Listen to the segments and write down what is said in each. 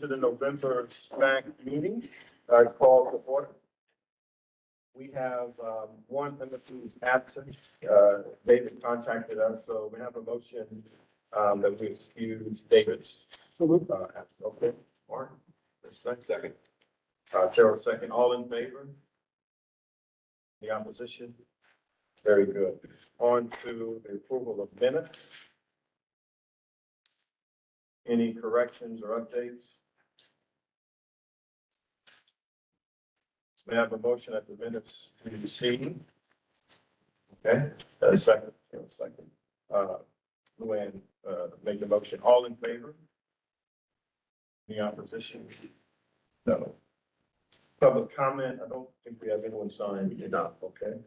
to the November SPAC meeting. I call to order. We have one member who's absent. David contacted us, so we have a motion that we excuse David's absence. Okay, Mark, second. Terrell, second. All in favor? The opposition? Very good. On to the approval of minutes. Any corrections or updates? We have a motion at the minutes to be received. Okay, second. Luann, make the motion. All in favor? Any opposition? No. Public comment, I don't think we have anyone signed. We did not, okay.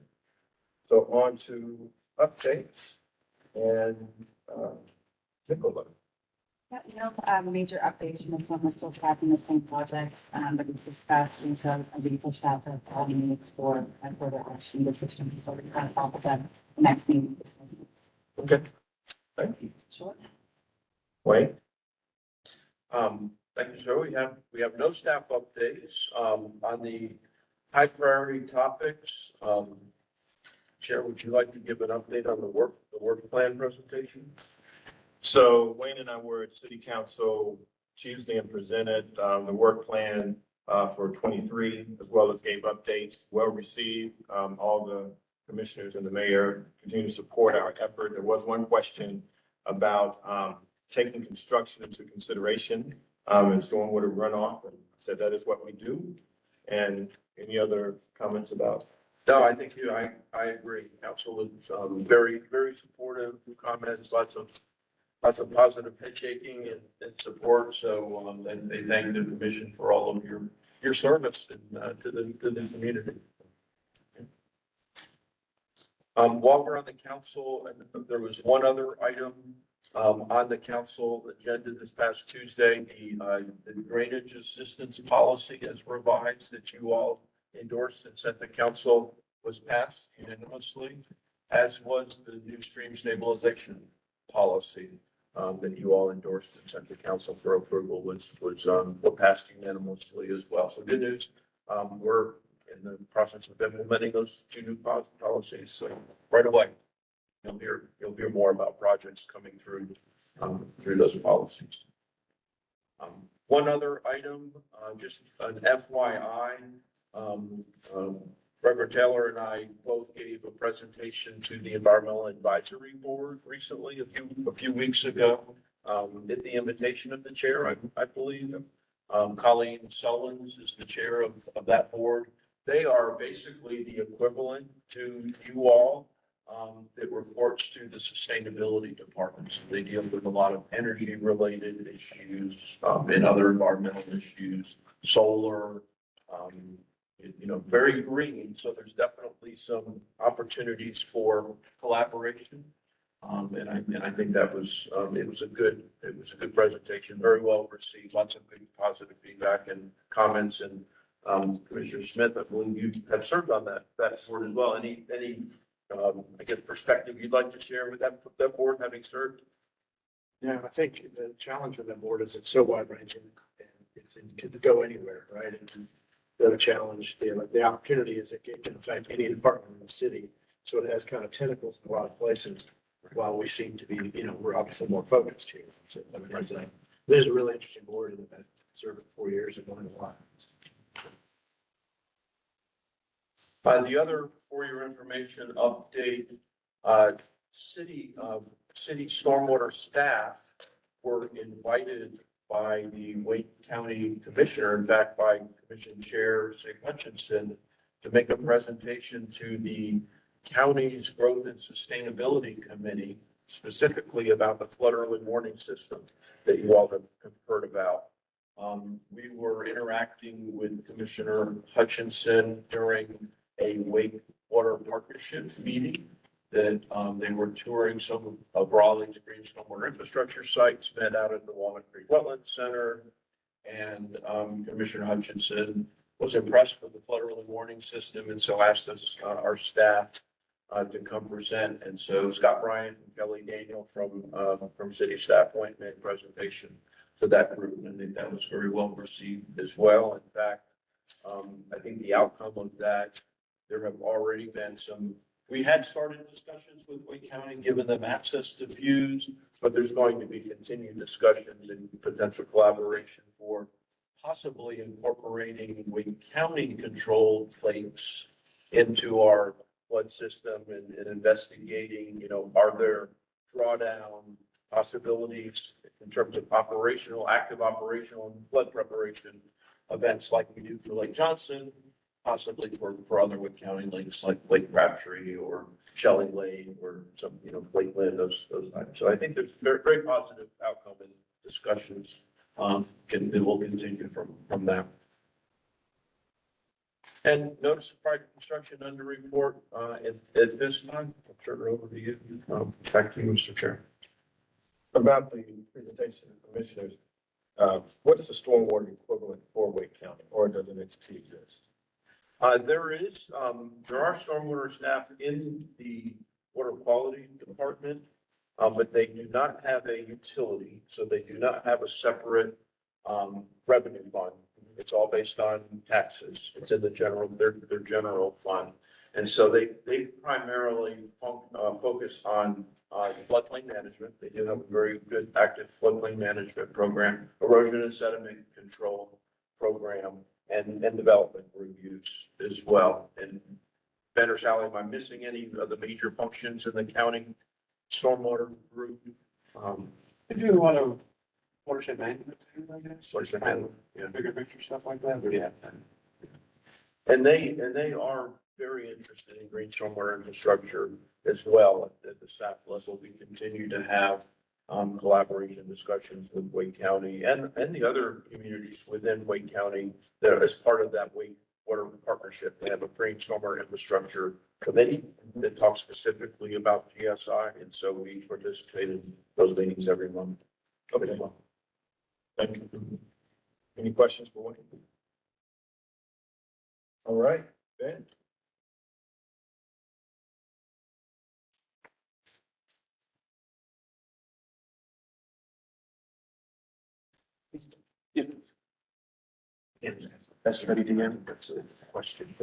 So on to updates and Nicola. No major updates from this one. We're still tracking the same projects that we've discussed, and so as we push out to all meetings for further action decisions, so we kind of follow them the next meeting. Okay, thank you. Sure. Wayne? Thank you, sir. We have no staff updates on the high priority topics. Chair, would you like to give an update on the work plan presentation? So Wayne and I were at City Council Tuesday and presented the work plan for 23, as well as gave updates, well received. All the commissioners and the mayor continue to support our effort. There was one question about taking construction into consideration and stormwater runoff. And I said that is what we do. And any other comments about? No, I think I agree. Council was very, very supportive. Comments, lots of positive head shaking and support. So and they thank the commission for all of your service to the community. While we're on the council, and there was one other item on the council agenda this past Tuesday, the drainage assistance policy as revised that you all endorsed and sent the council was passed unanimously, as was the new stream stabilization policy that you all endorsed and sent the council for approval was passed unanimously as well. So good news. We're in the process of implementing those two new policies. So right away, you'll hear more about projects coming through those policies. One other item, just an FYI, Reverend Taylor and I both gave a presentation to the Environmental Advisory Board recently, a few weeks ago, at the invitation of the chair, I believe. Colleen Sullins is the chair of that board. They are basically the equivalent to you all that reports to the sustainability departments. They deal with a lot of energy related issues and other environmental issues, solar, very green. So there's definitely some opportunities for collaboration. And I think that was, it was a good presentation, very well received, lots of good positive feedback and comments. And Commissioner Smith, I believe you have served on that board as well. Any I guess perspective you'd like to share with that board having served? Yeah, I think the challenge with that board is it's so wide ranging and it could go anywhere, right? And the challenge, the opportunity is it can affect any department in the city. So it has kind of tentacles in a lot of places while we seem to be, we're obviously more focused here. So I mean, it is a really interesting board and I've served for 4 years and learned a lot. The other, for your information update, city stormwater staff were invited by the Wake County Commissioner, in fact, by Commission Chair Sig Hutchinson, to make a presentation to the county's Growth and Sustainability Committee, specifically about the flood early warning system that you all have heard about. We were interacting with Commissioner Hutchinson during a Wake Water Partnership meeting that they were touring some of Raleigh's green stormwater infrastructure sites, met out at the Walnut Creek Wetland Center. And Commissioner Hutchinson was impressed with the flood early warning system and so asked us, our staff, to come present. And so Scott Bryant and Kelly Daniel from city staff went and made a presentation to that group. And I think that was very well received as well. In fact, I think the outcome of that, there have already been we had started discussions with Wake County, giving them access to views, but there's going to be continued discussions and potential collaboration for possibly incorporating Wake County controlled lakes into our flood system and investigating, are there drawdown possibilities in terms of active operational and flood preparation events like we do for Lake Johnson, possibly for other Wood County lakes like Lake Crabtree or Shelley Lake or some, Lakeland, those types. So I think there's very, very positive outcome in discussions. It will continue from that. And notice of prior construction under report, at this time, I'll turn it over to you. Back to you, Mr. Chair. About the presentation of commissioners, what is the stormwater equivalent for Wake County, or does an entity exist? There are stormwater staff in the water quality department, but they do not have a utility, so they do not have a separate revenue fund. It's all based on taxes. It's in their general fund. And so they primarily focus on floodplain management. They do have a very good active floodplain management program, erosion and sediment control program, and development reviews as well. And Ben or Sally, am I missing any of the major functions in the county stormwater group? They do a lot of watershed management too, I guess. Watershed management, yeah. Bigger picture stuff like that. Yeah. And they are very interested in green stormwater infrastructure as well at the staff level. We continue to have collaboration discussions with Wake County and the other communities within Wake County that as part of that Wake Water Partnership. They have a green stormwater infrastructure committee that talks specifically about GSI. And so we participate in those meetings every month. Okay. Thank you. Any questions for Wayne? All right, Ben. Yeah, that's ready to end. That's a question.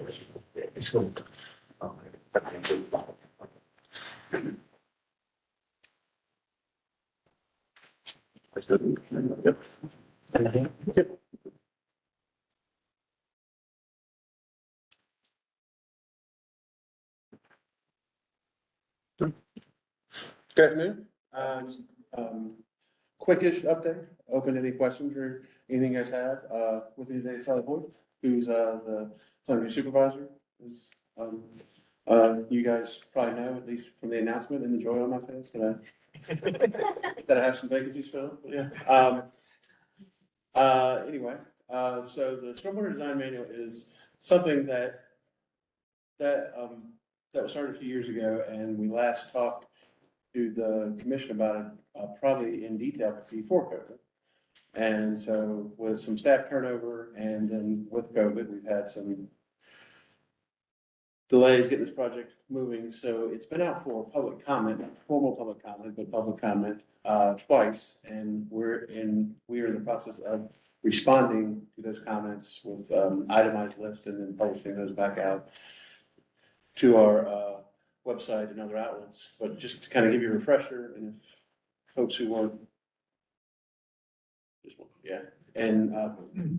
It's going to. Yep. Yep. Good afternoon. Quickish update, open any questions or anything you guys have. With me today is Sally Boyd, who's the planning supervisor. You guys probably know, at least from the announcement and the joy on my face, that I have some vacancies filled. Yeah. Anyway, so the stormwater design manual is something that was started a few years ago, and we last talked to the commission about it probably in detail before COVID. And so with some staff turnover and then with COVID, we've had some delays getting this project moving. So it's been out for public comment, not formal public comment, but public comment twice. And we're in the process of responding to those comments with itemized list and then posting those back out to our website and other outlets. But just to kind of give you a refresher, and folks who weren't,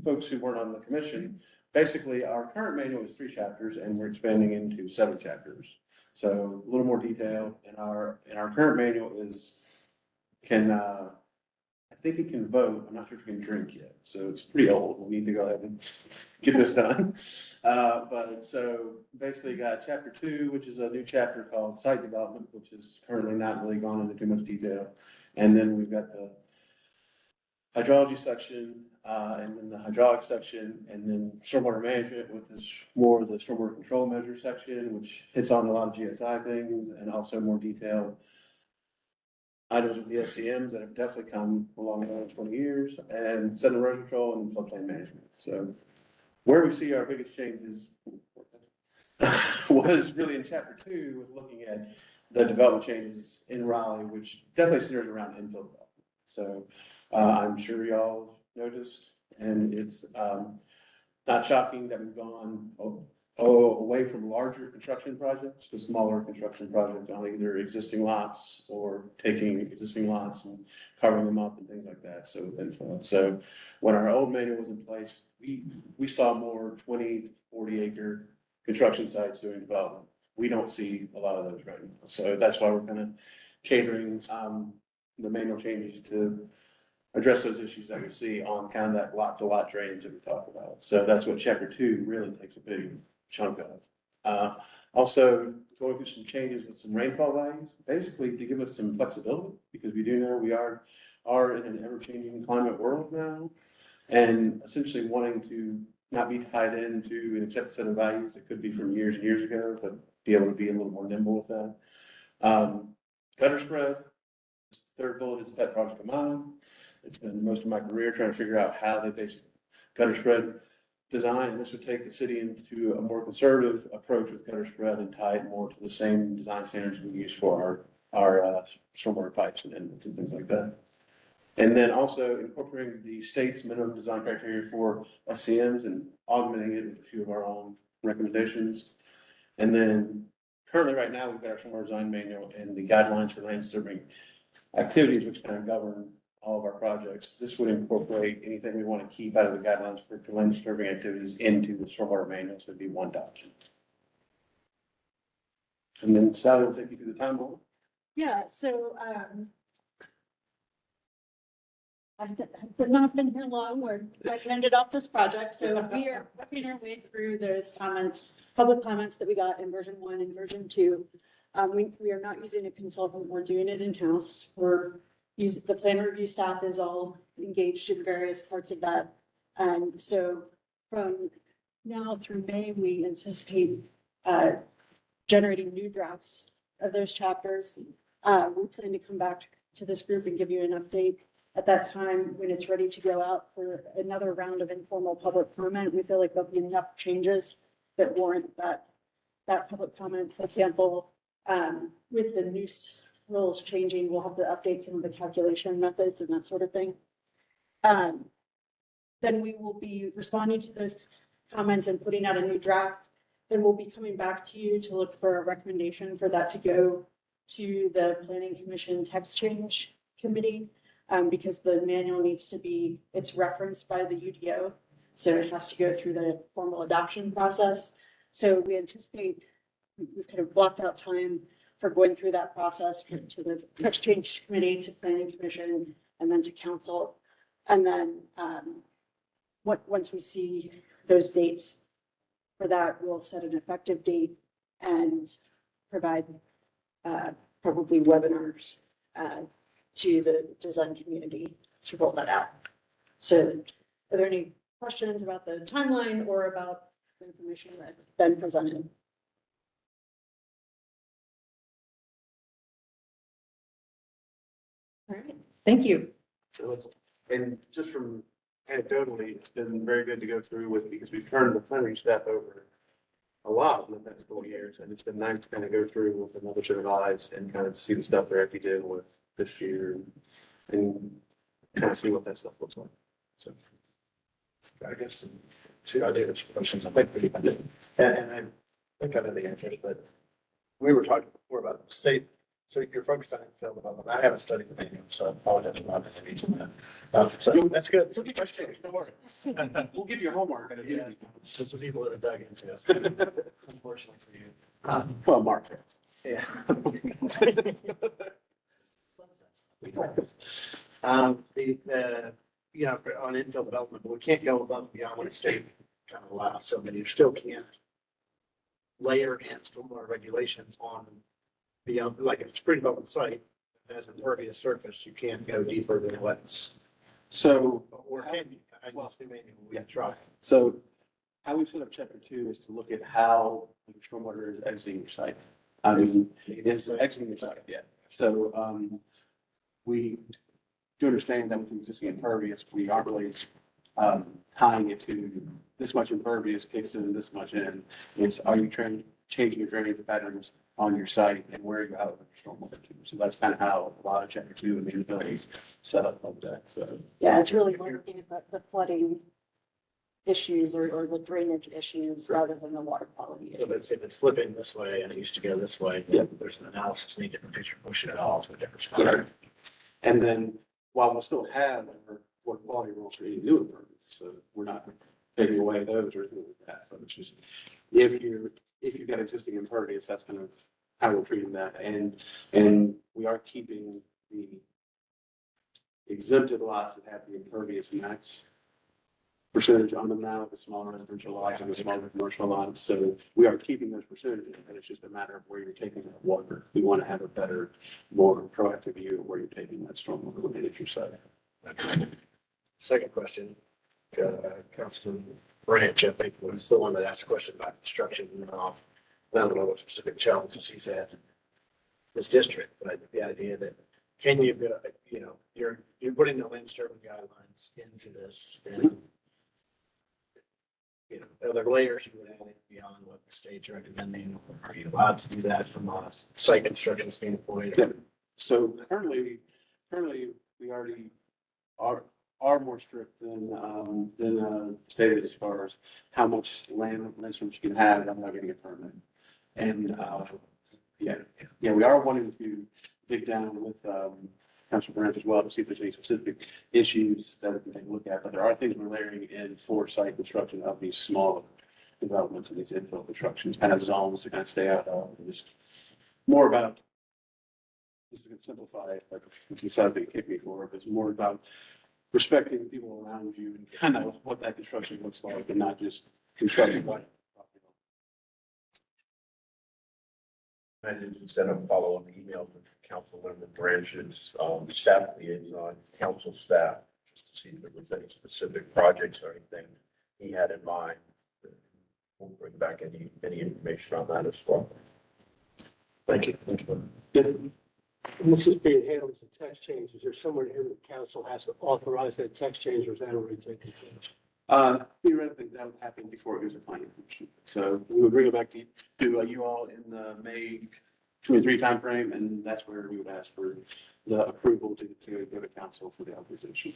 folks who weren't on the commission, basically our current manual is 3 chapters and we're expanding into 7 chapters. So a little more detail in our current manual I think it can vote. I'm not sure if it can drink yet. So it's pretty old. We need to go ahead and get this done. But so basically got chapter 2, which is a new chapter called site development, which is currently not really gone into too much detail. And then we've got the hydrology section, and then the hydraulic section, and then stormwater management with this more of the stormwater control measure section, which hits on a lot of GSI things and also more detailed items with the SCMs that have definitely come along in the last 20 years, and sediment erosion control and floodplain management. So where we see our biggest changes was really in chapter 2 with looking at the development changes in Raleigh, which definitely centers around infill development. So I'm sure y'all noticed, and it's not shocking that we've gone away from larger construction projects to smaller construction projects on either existing lots or taking existing lots and covering them up and things like that. So within flood. So when our old manual was in place, we saw more 20 to 40 acre construction sites doing development. We don't see a lot of those right now. So that's why we're kind of catering the manual changes to address those issues that we see on kind of that lot to lot drainage that we talked about. So that's what chapter 2 really takes a big chunk of. Also going through some changes with some rainfall values, basically to give us some flexibility, because we do know we are in an ever-changing climate world now, and essentially wanting to not be tied into an accepted set of values that could be from years and years ago, but be able to be a little more nimble with that. Gutter spread, this third bullet is a pet project of mine. It's been most of my career trying to figure out how they basically gutter spread design, and this would take the city into a more conservative approach with gutter spread and tie it more to the same design standards we use for our stormwater pipes and inlets and things like that. And then also incorporating the state's minimum design criteria for SCMs and augmenting it with a few of our own recommendations. And then currently right now, we've got our stormwater design manual and the guidelines for land disturbing activities, which kind of govern all of our projects. This would incorporate anything we want to keep out of the guidelines for land disturbing activities into the stormwater manual, so it'd be one document. And then Sally will take you through the timeline. Yeah, so I've not been here long. I ended off this project, so we are working our way through those comments, public comments that we got in version 1 and version 2. We are not using a consultant, we're doing it in-house. The plan review staff is all engaged in various parts of that. And so from now through May, we anticipate generating new drafts of those chapters. We plan to come back to this group and give you an update at that time when it's ready to go out for another round of informal public comment. We feel like there'll be enough changes that warrant that public comment. For example, with the noose rules changing, we'll have to update some of the calculation methods and that sort of thing. Then we will be responding to those comments and putting out a new draft. Then we'll be coming back to you to look for a recommendation for that to go to the Planning Commission text change committee, because the manual needs to be, it's referenced by the UDO. So it has to go through the formal adoption process. So we anticipate we've kind of blocked out time for going through that process to the text change committee, to Planning Commission, and then to council. And then once we see those dates for that, we'll set an effective date and provide probably webinars to the design community to roll that out. So are there any questions about the timeline or about the information that's been presented? All right, thank you. And just from anecdotally, it's been very good to go through with, because we've turned the plenary staff over a lot in the past 4 years, and it's been nice to kind of go through with another set of eyes and kind of see the stuff they're actually dealing with this year and kind of see what that stuff looks like. So I guess two ideas, questions, I think I did. And I think I know the answers, but we were talking before about the state. So you're focused on infill development. I haven't studied the manual, so I apologize for not speaking that. So that's good. So don't worry. We'll give you homework. Yeah, so some people that have dug into it, unfortunately for you. Well, Mark. Yeah. You know, on infill development, we can't go above and beyond what the state kind of allows. So, but you still can't layer in stormwater regulations on beyond, like if it's pretty development site, as an impervious surface, you can't go deeper than what's. So, Or can you? I just maybe we try. so how we set up chapter 2 is to look at how the stormwater is exiting your site. I mean, is exiting your site, yeah. So, we do understand that with existing impervious, we are really tying it to this much impervious kicks in, this much in. It's, are you changing your drainage patterns on your site and where you have stormwater to. So that's kind of how a lot of chapter two and the abilities set up like that. So Yeah, it's really looking at the flooding issues or the drainage issues rather than the water quality So issues. if it's flipping this way and it used to go this way, Yeah. then there's an analysis needed because you're pushing it all to a different Yeah. spot. And then while we'll still have our water quality rules for any new improvements, so we're not taking away those or anything like that, but it's just, if you've got existing impervious, that's kind of how we're treating that. And we are keeping the exempted lots that have the impervious max percentage on them now, the smaller residential lots and the smaller commercial lots. So we are keeping those percentages, and it's just a matter of where you're taking that water. We want to have a better, more proactive view of where you're taking that stormwater management side. Second question, Councilman Branch, I think, was the one that asked a question about construction and runoff. I don't know what specific challenges he's had in this district, but the idea that can you, you're putting the land disturbance guidelines into this and are there layers you would add beyond what the state's recommending? Are you allowed to do that from a site construction standpoint? Yeah. So currently we already are more strict than the state is as far as how much land you can have without getting a permit. And we are wanting to dig down with Council Branch as well to see if there's any specific issues that we can take a look at. But there are things we're layering in for site construction of these smaller developments and these infill constructions, kind of zones to kind of stay out of. Just more about, this is going to simplify it, but it's something to kick me for, but it's more about respecting the people around you and kind of what that construction looks like and not just constructing like. I did send a follow-up email to Councilwoman Branch's staff liaison, council staff, just to see if there was any specific projects or anything he had in mind. We'll bring back any information on that as well. Thank you. This is being handled as a text change. Is there somewhere here that council has to authorize that text change, or is that already taken place? Theoretically, that would happen before it goes to planning commission. So we would bring it back to you all in the May 23 timeframe, and that's where we would ask for the approval to go to council for the authorization.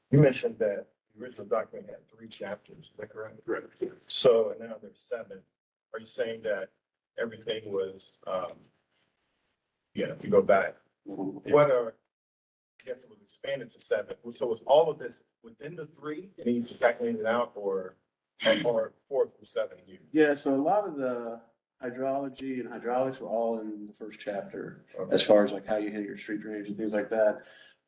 You mentioned that the original document had 3 chapters, is that correct? Correct. So now there's 7. Are you saying that everything was, if you go back, what are, I guess it was expanded to 7. So was all of this within the 3 and you just calculated it out or 4 through 7 here? Yeah, so a lot of the hydrology and hydraulics were all in the first chapter, as far as like how you handle your street drainage and things like that.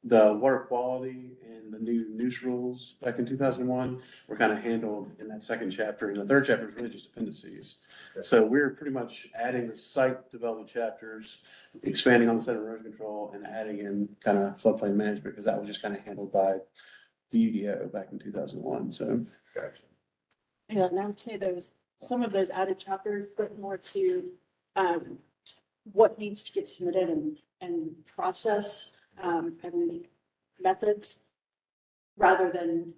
The water quality and the new rules back in 2001 were kind of handled in that second chapter. And the third chapter is really just appendices. Okay. So we're pretty much adding the site development chapters, expanding on the set of erosion control and adding in kind of floodplain management, because that was just kind of handled by the UDO back in 2001. So. Gotcha. Yeah, and I would say some of those added chapters, but more to what needs to get submitted and process and methods rather than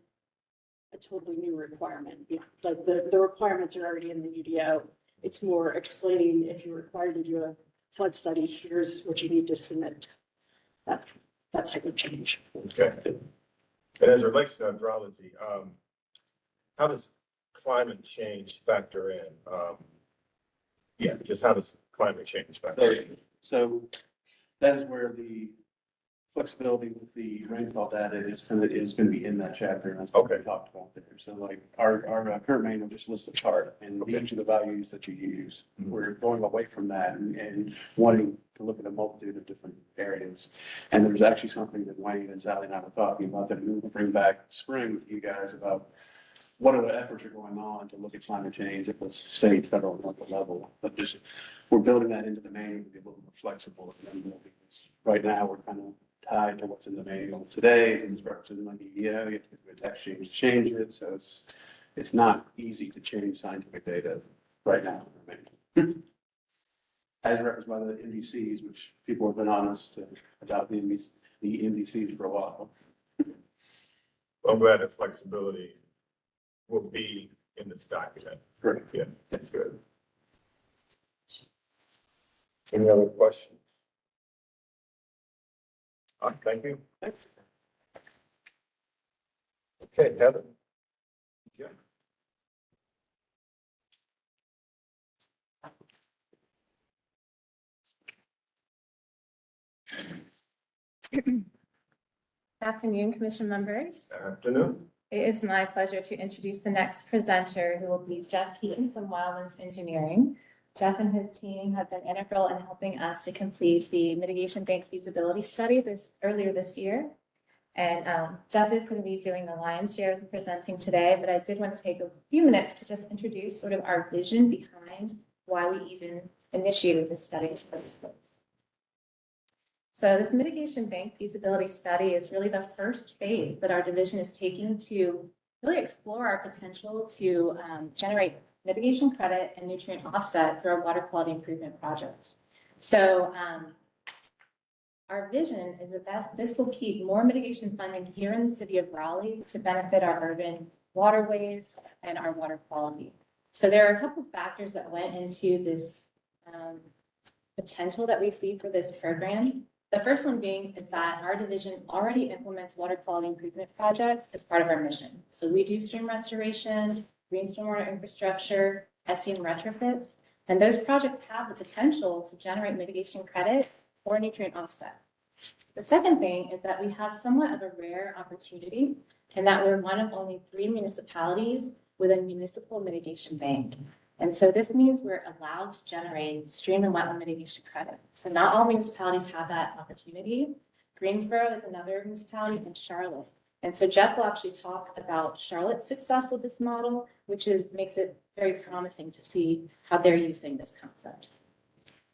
a totally new requirement. Yeah, like the requirements are already in the UDO. It's more explaining if you're required to do a flood study, here's what you need to submit. That type of change. Okay. And as it relates to hydrology, how does climate change factor in? Just how does climate change factor in? So that is where the flexibility with the rainfall data is going to be in that chapter. And that's what we talked about there. So like our current manual just lists a chart and these are the values that you use. We're going away from that and wanting to look at a multitude of different areas. And there's actually something that Wayne and Sally and I were talking about that we will bring back spring with you guys about what are the efforts are going on to look at climate change at the state, federal, and local level. But just, we're building that into the manual to be a little more flexible. Because right now, we're kind of tied to what's in the manual today, because it's represented by the EDO, you have to get the text change to change it. So it's not easy to change scientific data right now in the manual. As referenced by the MDCs, which people have been honest about the MDCs for a while. I'm glad that flexibility will be in this document. Correct. Yeah, that's good. Any other questions? Thank you. Okay, Heather. Yeah. Afternoon, Commission members. Afternoon. It is my pleasure to introduce the next presenter, who will be Jeff Keaton from Wildlands Engineering. Jeff and his team have been integral in helping us to complete the mitigation bank feasibility study earlier this year. And Jeff is going to be doing the lion's share of the presenting today, but I did want to take a few minutes to just introduce sort of our vision behind why we even initiated this study in the first place. So this mitigation bank feasibility study is really the first phase that our division is taking to really explore our potential to generate mitigation credit and nutrient offset through our water quality improvement projects. So our vision is that this will keep more mitigation funding here in the city of Raleigh to benefit our urban waterways and our water quality. So there are a couple of factors that went into this potential that we see for this program. The first one being is that our division already implements water quality improvement projects as part of our mission. So we do stream restoration, green stormwater infrastructure, SEM retrofits, and those projects have the potential to generate mitigation credit or nutrient offset. The second thing is that we have somewhat of a rare opportunity in that we're one of only 3 municipalities with a municipal mitigation bank. And so this means we're allowed to generate stream and wetland mitigation credit. So not all municipalities have that opportunity. Greensboro is another municipality, and Charlotte. And so Jeff will actually talk about Charlotte's success with this model, which makes it very promising to see how they're using this concept.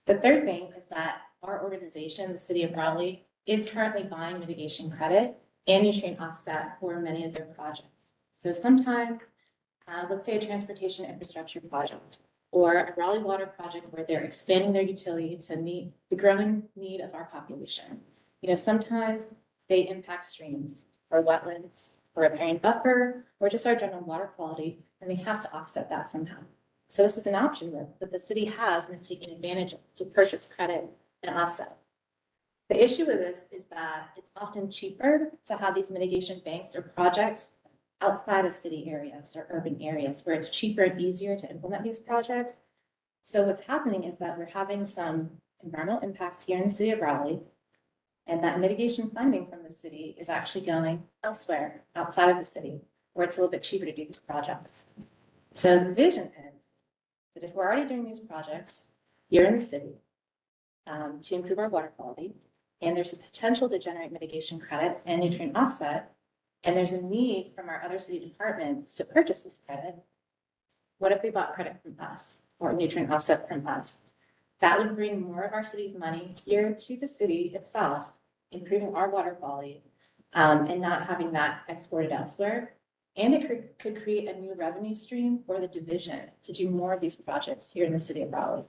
The third thing is that our organization, the City of Raleigh, is currently buying mitigation credit and nutrient offset for many of their projects. So sometimes, let's say a transportation infrastructure project or a Raleigh water project where they're expanding their utility to meet the growing need of our population. You know, sometimes they impact streams or wetlands or a riparian buffer or just our general water quality, and they have to offset that somehow. So this is an option that the city has and is taking advantage of to purchase credit and offset. The issue with this is that it's often cheaper to have these mitigation banks or projects outside of city areas or urban areas where it's cheaper and easier to implement these projects. So what's happening is that we're having some environmental impacts here in the city of Raleigh, and that mitigation funding from the city is actually going elsewhere outside of the city where it's a little bit cheaper to do these projects. So the vision is that if we're already doing these projects here in the city to improve our water quality, and there's a potential to generate mitigation credits and nutrient offset, and there's a need from our other city departments to purchase this credit, what if they bought credit from us or nutrient offset from us? That would bring more of our city's money here to the city itself, improving our water quality and not having that exported elsewhere. And it could create a new revenue stream for the division to do more of these projects here in the city of Raleigh.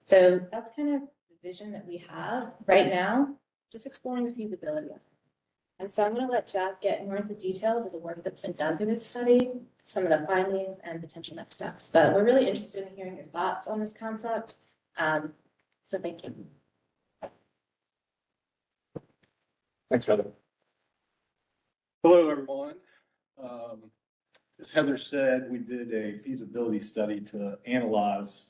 So that's kind of the vision that we have right now, just exploring the feasibility of it. And so I'm going to let Jeff get more into the details of the work that's been done through this study, some of the findings and potential next steps. But we're really interested in hearing your thoughts on this concept. So thank you. Thanks, Heather. Hello, everyone. As Heather said, we did a feasibility study to analyze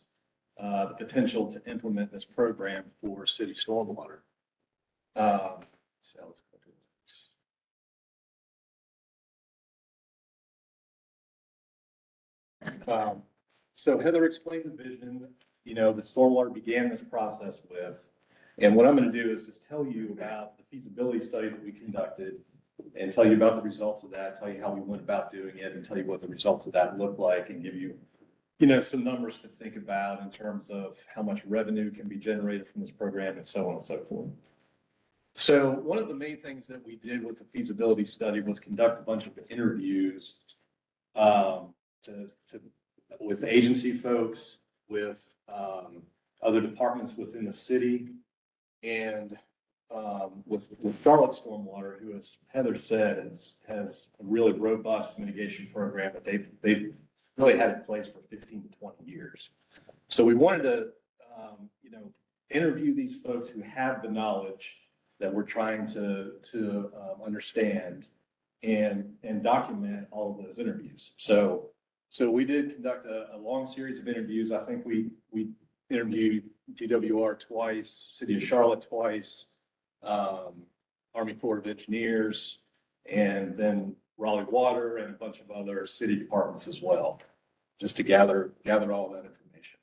the potential to implement this program for city stormwater. So let's go through this. So Heather explained the vision, you know, the stormwater began this process with. And what I'm going to do is just tell you about the feasibility study that we conducted and tell you about the results of that, tell you how we went about doing it, and tell you what the results of that look like, and give you, you know, some numbers to think about in terms of how much revenue can be generated from this program and so on and so forth. So one of the main things that we did with the feasibility study was conduct a bunch of interviews with agency folks, with other departments within the city, and with Charlotte Stormwater, who, as Heather said, has a really robust mitigation program that they've really had in place for 15 to 20 years. So we wanted to, interview these folks who have the knowledge that we're trying to understand and document all of those interviews. So we did conduct a long series of interviews. I think we interviewed DWR twice, City of Charlotte twice, Army Corps of Engineers, and then Raleigh Water and a bunch of other city departments as well, just to gather all that information.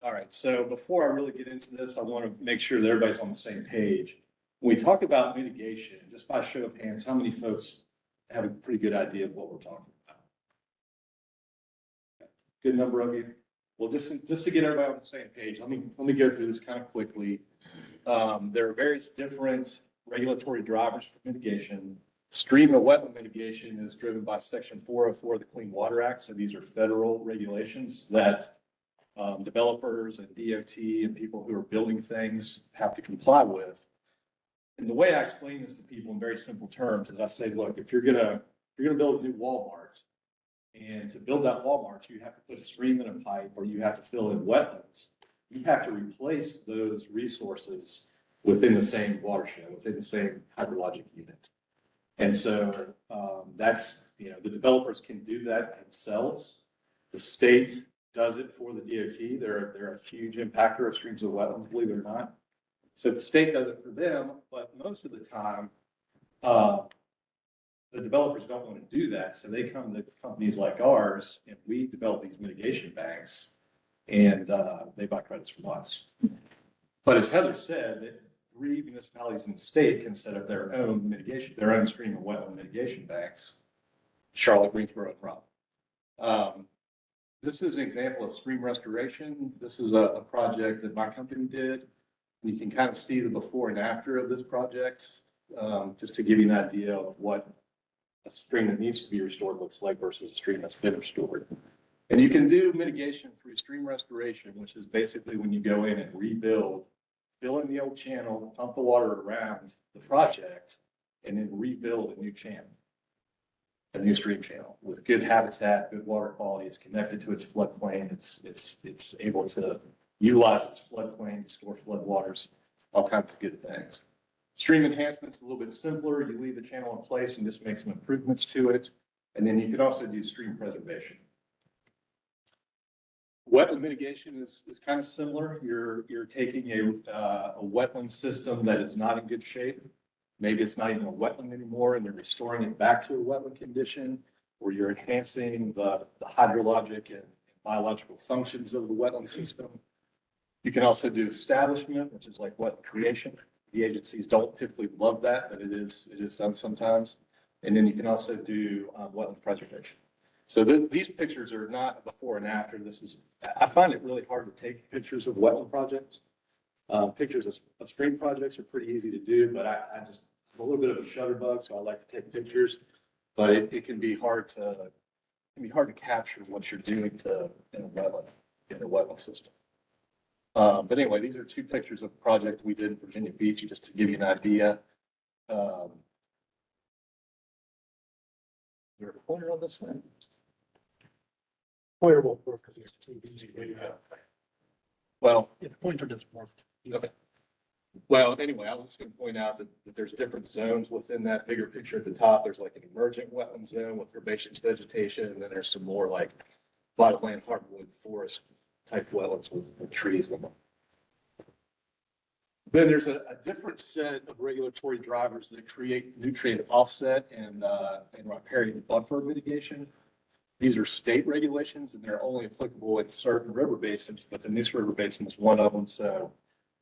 All right, so before I really get into this, I want to make sure that everybody's on the same page. When we talk about mitigation, just by show of hands, how many folks have a pretty good idea of what we're talking about? Good number of you. Well, just to get everybody on the same page, let me go through this kind of quickly. There are various different regulatory drivers for mitigation. Stream and wetland mitigation is driven by Section 404 of the Clean Water Act. So these are federal regulations that developers and DOT and people who are building things have to comply with. And the way I explain this to people in very simple terms is I say, look, if you're gonna build a new Walmart, and to build that Walmart, you have to put a stream in a pipe or you have to fill in wetlands. You have to replace those resources within the same watershed, within the same hydrologic unit. And so that's, the developers can do that themselves. The state does it for the DOT. They're a huge impactor of streams of wetlands, believe it or not. So the state does it for them, but most of the time, the developers don't want to do that. So they come to companies like ours and we develop these mitigation banks and they buy credits from us. But as Heather said, that 3 municipalities in the state can set up their own stream and wetland mitigation banks: Charlotte, Greensboro, and Raleigh. This is an example of stream restoration. This is a project that my company did. You can kind of see the before and after of this project, just to give you an idea of what a stream that needs to be restored looks like versus a stream that's been restored. And you can do mitigation through stream restoration, which is basically when you go in and rebuild, fill in the old channel, pump the water around the project, and then rebuild a new channel, a new stream channel with good habitat, good water quality. It's connected to its floodplain. It's able to utilize its floodplain to store floodwaters, all kinds of good things. Stream enhancement's a little bit simpler. You leave the channel in place and just make some improvements to it. And then you can also do stream preservation. Wetland mitigation is kind of similar. You're taking a wetland system that is not in good shape. Maybe it's not even a wetland anymore and you're restoring it back to a wetland condition, or you're enhancing the hydrologic and biological functions of the wetland system. You can also do establishment, which is like wetland creation. The agencies don't typically love that, but it is done sometimes. And then you can also do wetland preservation. So these pictures are not before and after. I find it really hard to take pictures of wetland projects. Pictures of stream projects are pretty easy to do, but I'm a little bit of a shutterbug, so I like to take pictures. But it can be hard to capture what you're doing in a wetland system. But anyway, these are 2 pictures of a project we did in Virginia Beach, just to give you an idea. Is there a pointer on this thing? Pointer won't work because it's too easy. Well, If the pointer doesn't work. okay. Well, anyway, I was just going to point out that there's different zones within that bigger picture at the top. There's like an emergent wetland zone with herbaceous vegetation, and then there's some more like bottomland hardwood forest type wetlands with trees in them. Then there's a different set of regulatory drivers that create nutrient offset and riparian buffer mitigation. These are state regulations and they're only applicable in certain river basins, but the Neuse River Basin is one of them. So,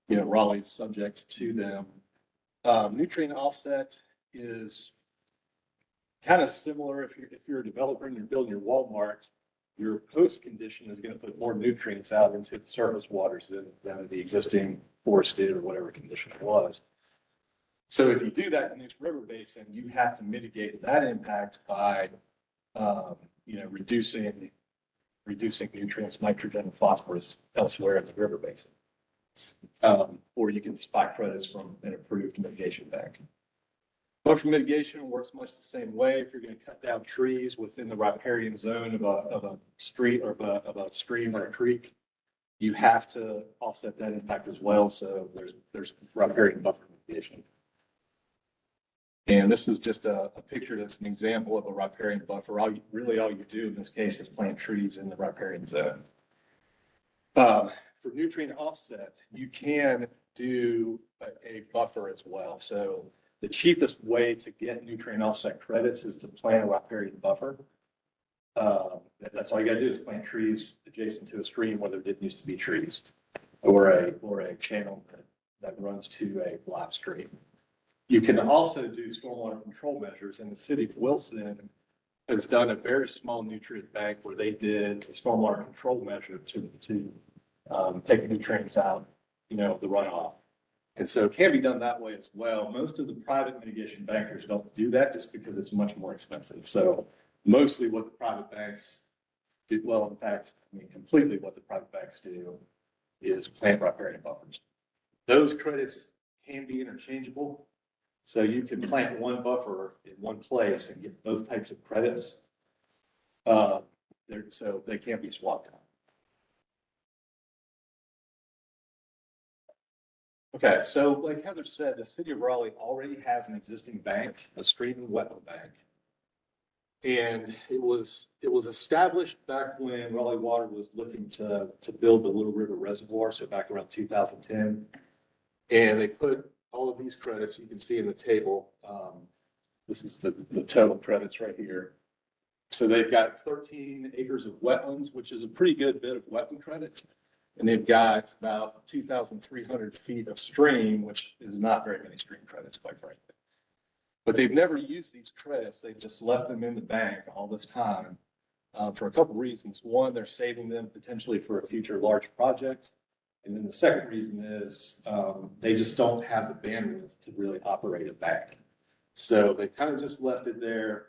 Raleigh is subject to them. Nutrient offset is kind of similar. If you're a developer and you're building your Walmart, your host condition is going to put more nutrients out into the surface waters than the existing forested or whatever condition it was. So if you do that in this river basin, you have to mitigate that impact by, reducing nutrients, nitrogen, and phosphorus elsewhere in the river basin. Or you can just buy credits from an approved mitigation bank. Buffer mitigation works much the same way. If you're going to cut down trees within the riparian zone of a street or of a stream or a creek, you have to offset that impact as well. So there's riparian buffer mitigation. And this is just a picture that's an example of a riparian buffer. All you do in this case is plant trees in the riparian zone. For nutrient offset, you can do a buffer as well. So the cheapest way to get nutrient offset credits is to plant a riparian buffer. That's all you gotta do is plant trees adjacent to a stream where there didn't used to be trees, or a channel that runs to a live stream. You can also do stormwater control measures, and the city of Wilson has done a very small nutrient bank where they did a stormwater control measure to take nutrients out, the runoff. And so it can be done that way as well. Most of the private mitigation bankers don't do that just because it's much more expensive. So mostly what the private banks do, well, in fact, completely what the private banks do is plant riparian buffers. Those credits can be interchangeable. So you can plant one buffer in one place and get both types of credits. So they can't be swapped out. Okay, so like Heather said, the city of Raleigh already has an existing bank, a stream and wetland bank. And it was established back when Raleigh Water was looking to build the Little River Reservoir, so back around 2010. And they put all of these credits, you can see in the table. This is the total credits right here. So they've got 13 acres of wetlands, which is a pretty good bit of wetland credits. And they've got about 2,300 feet of stream, which is not very many stream credits, quite frankly. But they've never used these credits. They've just left them in the bank all this time for a couple of reasons. One, they're saving them potentially for a future large project. And then the second reason is they just don't have the bandwidth to really operate a bank. So they kind of just left it there.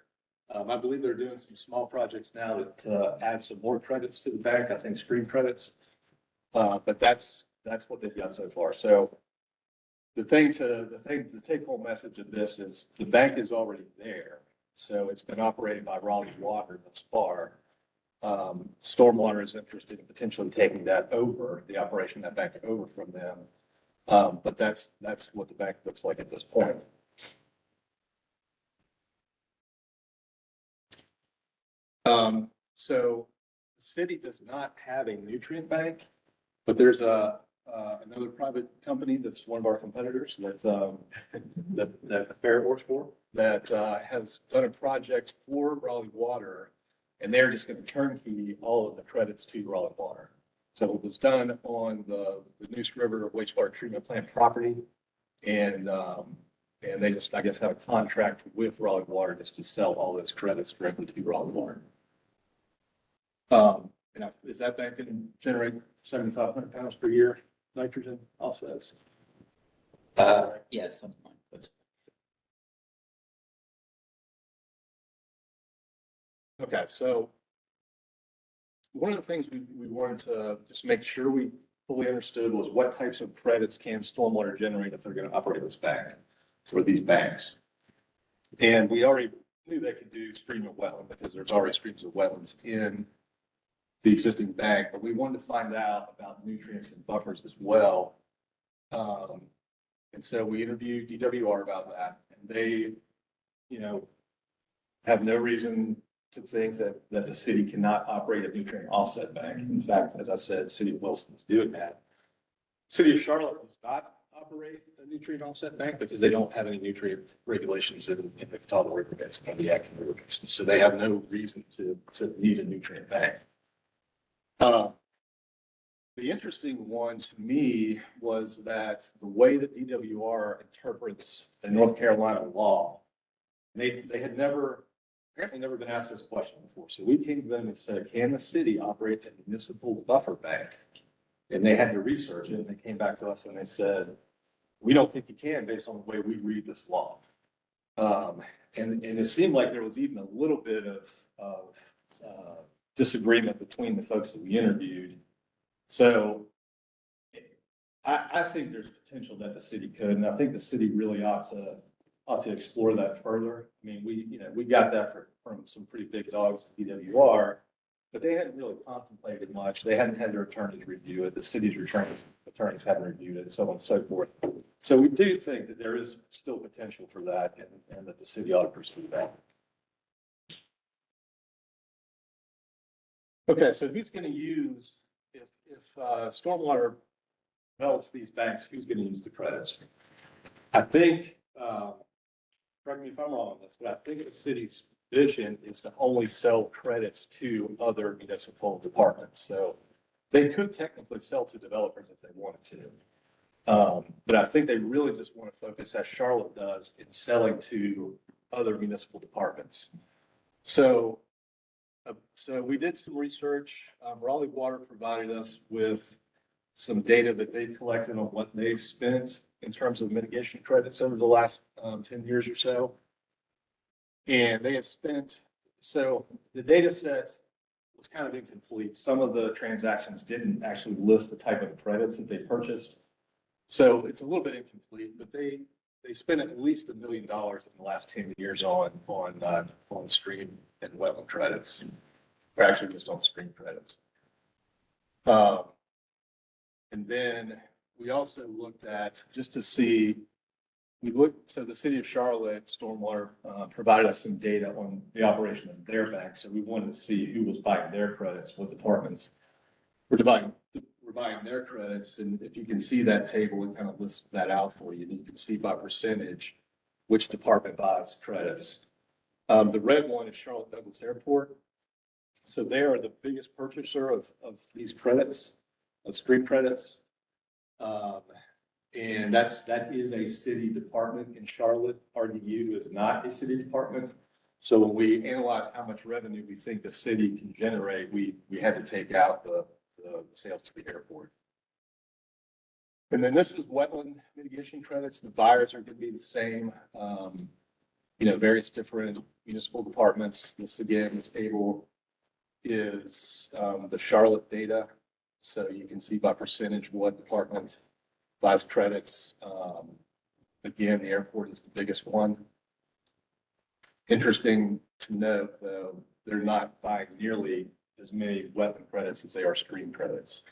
I believe they're doing some small projects now to add some more credits to the bank. I think stream credits. But that's what they've got so far. So the take home message of this is the bank is already there. So it's been operated by Raleigh Water thus far. Stormwater is interested in potentially taking that over, the operation of that bank over from them. But that's what the bank looks like at this point. So the city does not have a nutrient bank. But there's another private company that's one of our competitors that Fair works for that has done a project for Raleigh Water, and they're just going to turnkey all of the credits to Raleigh Water. So it was done on the Neuse River wastewater treatment plant property, and they just, I guess, have a contract with Raleigh Water just to sell all those credits directly to Raleigh Water. Is that bank going to generate 7,500 pounds per year nitrogen offsets? Yeah, something like that. Okay, so one of the things we wanted to just make sure we fully understood was what types of credits can stormwater generate if they're going to operate this bank for these banks. And we already knew they could do stream and wetland because there's already streams of wetlands in the existing bank, but we wanted to find out about nutrients and buffers as well. And so we interviewed DWR about that, and they, have no reason to think that the city cannot operate a nutrient offset bank. In fact, as I said, the city of Wilson is doing that. City of Charlotte does not operate a nutrient offset bank because they don't have any nutrient regulations in the Catawba River Basin or the Yadkin River Basin. So they have no reason to need a nutrient bank. The interesting one to me was that the way that DWR interprets the North Carolina law, they had apparently never been asked this question before. So we came to them and said, can the city operate a municipal buffer bank? And they had to research it, and they came back to us and they said, we don't think you can based on the way we read this law. And it seemed like there was even a little bit of disagreement between the folks that we interviewed. So I think there's potential that the city could, and I think the city really ought to ought to explore that further. I mean, we got that from some pretty big dogs at DWR, but they hadn't really contemplated much. They hadn't had their attorneys review it. The city's attorneys haven't reviewed it, and so on and so forth. So we do think that there is still potential for that, and that the city ought to pursue that. Okay, so who's going to use, if Stormwater develops these banks, who's going to use the credits? I think, correct me if I'm wrong on this, but I think the city's vision is to only sell credits to other municipal departments. So they could technically sell to developers if they wanted to. But I think they really just want to focus, as Charlotte does, in selling to other municipal departments. So we did some research. Raleigh Water provided us with some data that they've collected on what they've spent in terms of mitigation credits over the last 10 years or so. And they have spent, so the data set was kind of incomplete. Some of the transactions didn't actually list the type of credits that they purchased. So it's a little bit incomplete, but they spent at least $1 million in the last 10 years on stream and wetland credits, or actually just on stream credits. And then we also looked at, just to see, so the city of Charlotte Stormwater provided us some data on the operation of their bank. So we wanted to see who was buying their credits, what departments were buying their credits. And if you can see that table, it kind of lists that out for you. And you can see by percentage which department buys credits. The red one is Charlotte Douglas Airport. So they are the biggest purchaser of these credits, of stream credits. And that is a city department in Charlotte. RDU is not a city department. So when we analyze how much revenue we think the city can generate, we had to take out the sales to the airport. And then this is wetland mitigation credits. The buyers are going to be the same, various different municipal departments. This again, this table is the Charlotte data. So you can see by percentage what department buys credits. Again, the airport is the biggest one. Interesting to note, though, they're not buying nearly as many wetland credits as they are stream credits.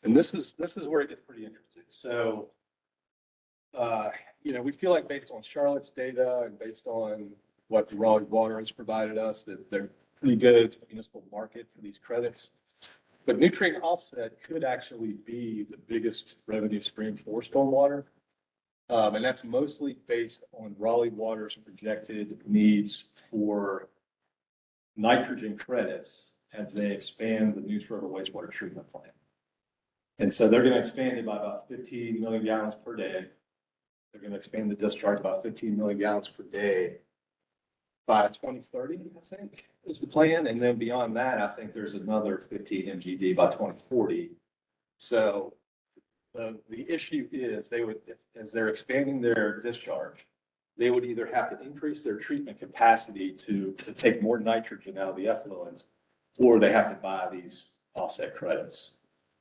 And this is where it gets pretty interesting. So, we feel like based on Charlotte's data and based on what Raleigh Water has provided us, that they're pretty good municipal market for these credits. But nutrient offset could actually be the biggest revenue stream for stormwater. And that's mostly based on Raleigh Water's projected needs for nitrogen credits as they expand the News River wastewater treatment plant. And so they're going to expand it by about 15 million gallons per day. They're going to expand the discharge by 15 million gallons per day by 2030, I think, is the plan. And then beyond that, I think there's another 15 MGD by 2040. So the issue is they would, as they're expanding their discharge, they would either have to increase their treatment capacity to take more nitrogen out of the effluents, or they have to buy these offset credits.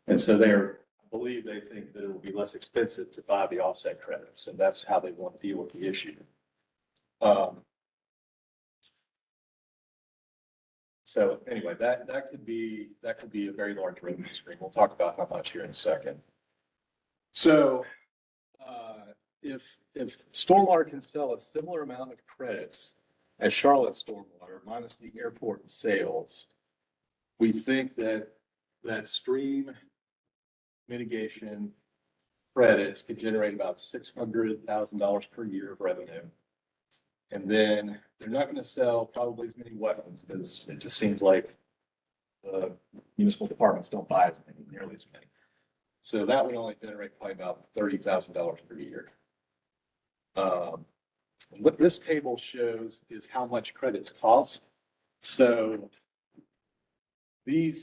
And so I believe they think that it will be less expensive to buy the offset credits, and that's how they want to deal with the issue. So anyway, that could be a very large revenue stream. We'll talk about how much here in a second. So if Stormwater can sell a similar amount of credits as Charlotte Stormwater minus the airport sales, we think that stream mitigation credits could generate about $600,000 per year of revenue. And then they're not going to sell probably as many wetlands because it just seems like municipal departments don't buy as many, nearly as many. So that would only generate probably about $30,000 per year. What this table shows is how much credits cost. So the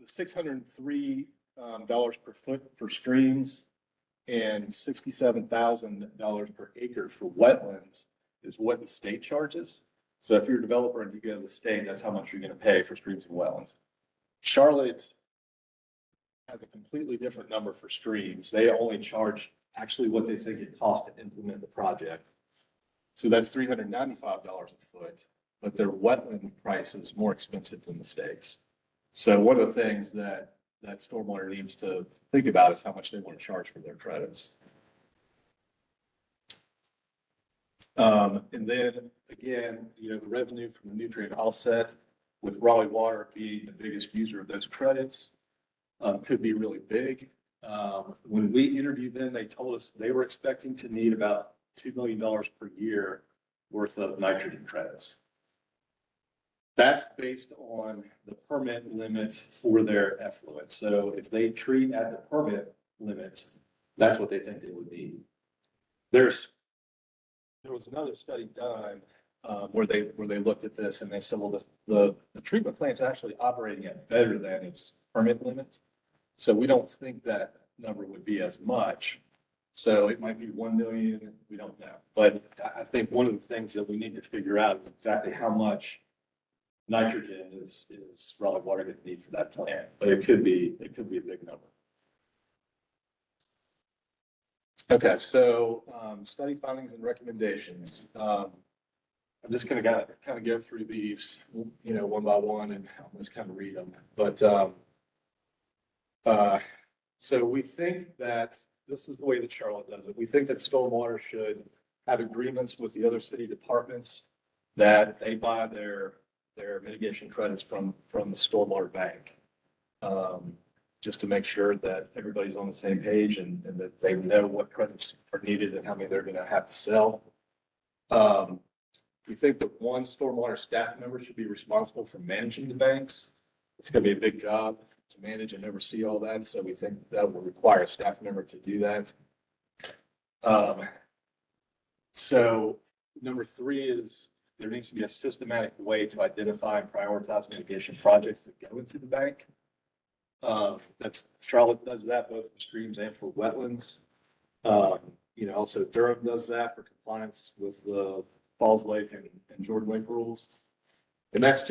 $603 per foot for streams and $67,000 per acre for wetlands is what the state charges. So if you're a developer and you go to the state, that's how much you're going to pay for streams and wetlands. Charlotte has a completely different number for streams. They only charge actually what they think it costs to implement the project. So that's $395 a foot, but their wetland price is more expensive than the state's. So one of the things that Stormwater needs to think about is how much they want to charge for their credits. And then again, the revenue from the nutrient offset, with Raleigh Water being the biggest user of those credits, could be really big. When we interviewed them, they told us they were expecting to need about $2 million per year worth of nitrogen credits. That's based on the permit limit for their effluent. So if they treat at the permit limit, that's what they think they would need. There was another study done where they looked at this and they said, well, the treatment plant's actually operating at better than its permit limit. So we don't think that number would be as much. So it might be 1 million, we don't know. But I think one of the things that we need to figure out is exactly how much nitrogen is Raleigh Water going to need for that plant. But it could be a big number. Okay, so study findings and recommendations. I'm just going to kind of go through these, one by one, and I'll just kind of read them. But so we think that this is the way that Charlotte does it. We think that Stormwater should have agreements with the other city departments that they buy their mitigation credits from the Stormwater Bank. Just to make sure that everybody's on the same page and that they know what credits are needed and how many they're going to have to sell. We think that one Stormwater staff member should be responsible for managing the banks. It's going to be a big job to manage and oversee all that. So we think that will require a staff member to do that. So number 3 is there needs to be a systematic way to identify and prioritize mitigation projects that go into the bank. That's Charlotte does that both for streams and for wetlands. Also Durham does that for compliance with the Falls Lake and Jordan Lake rules. And that's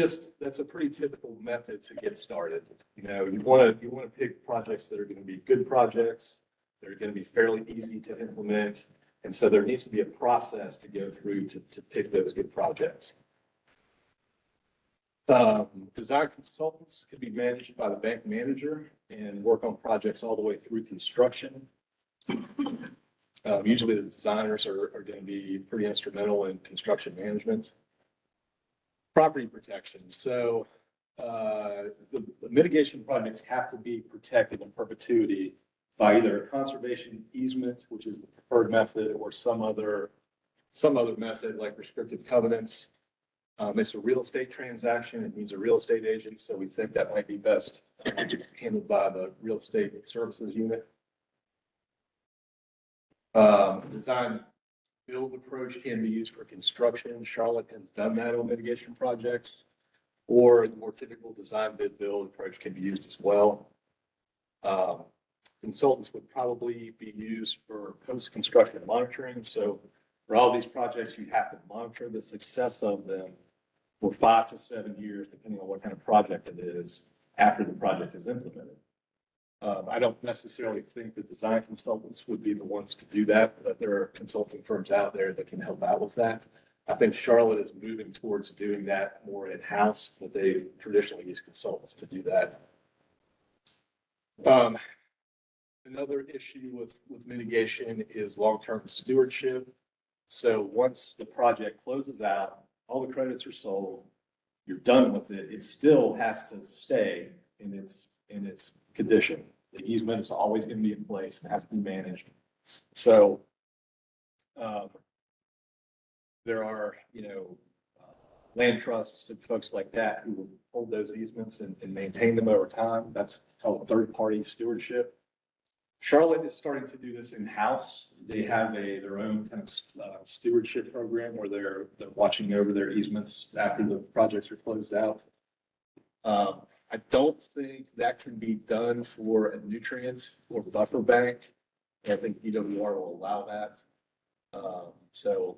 a pretty typical method to get started. You want to pick projects that are going to be good projects. They're going to be fairly easy to implement. And so there needs to be a process to go through to pick those good projects. Design consultants could be managed by the bank manager and work on projects all the way through construction. Usually the designers are going to be pretty instrumental in construction management. Property protection. So the mitigation projects have to be protected in perpetuity by either a conservation easement, which is the preferred method, or some other method like restrictive covenants. It's a real estate transaction. It needs a real estate agent. So we think that might be best handled by the real estate services unit. Design build approach can be used for construction. Charlotte has done that on mitigation projects, or the more typical design bid build approach can be used as well. Consultants would probably be used for post-construction monitoring. So for all these projects, you have to monitor the success of them for 5 to 7 years, depending on what kind of project it is after the project is implemented. I don't necessarily think the design consultants would be the ones to do that, but there are consulting firms out there that can help out with that. I think Charlotte is moving towards doing that more in-house, but they've traditionally used consultants to do that. Another issue with mitigation is long-term stewardship. So once the project closes out, all the credits are sold, you're done with it, it still has to stay in its condition. The easement is always going to be in place and has to be managed. So there are, land trusts and folks like that who will hold those easements and maintain them over time. That's called third-party stewardship. Charlotte is starting to do this in-house. They have their own kind of stewardship program where they're watching over their easements after the projects are closed out. I don't think that can be done for a nutrient or buffer bank. I think DWR will allow that. So,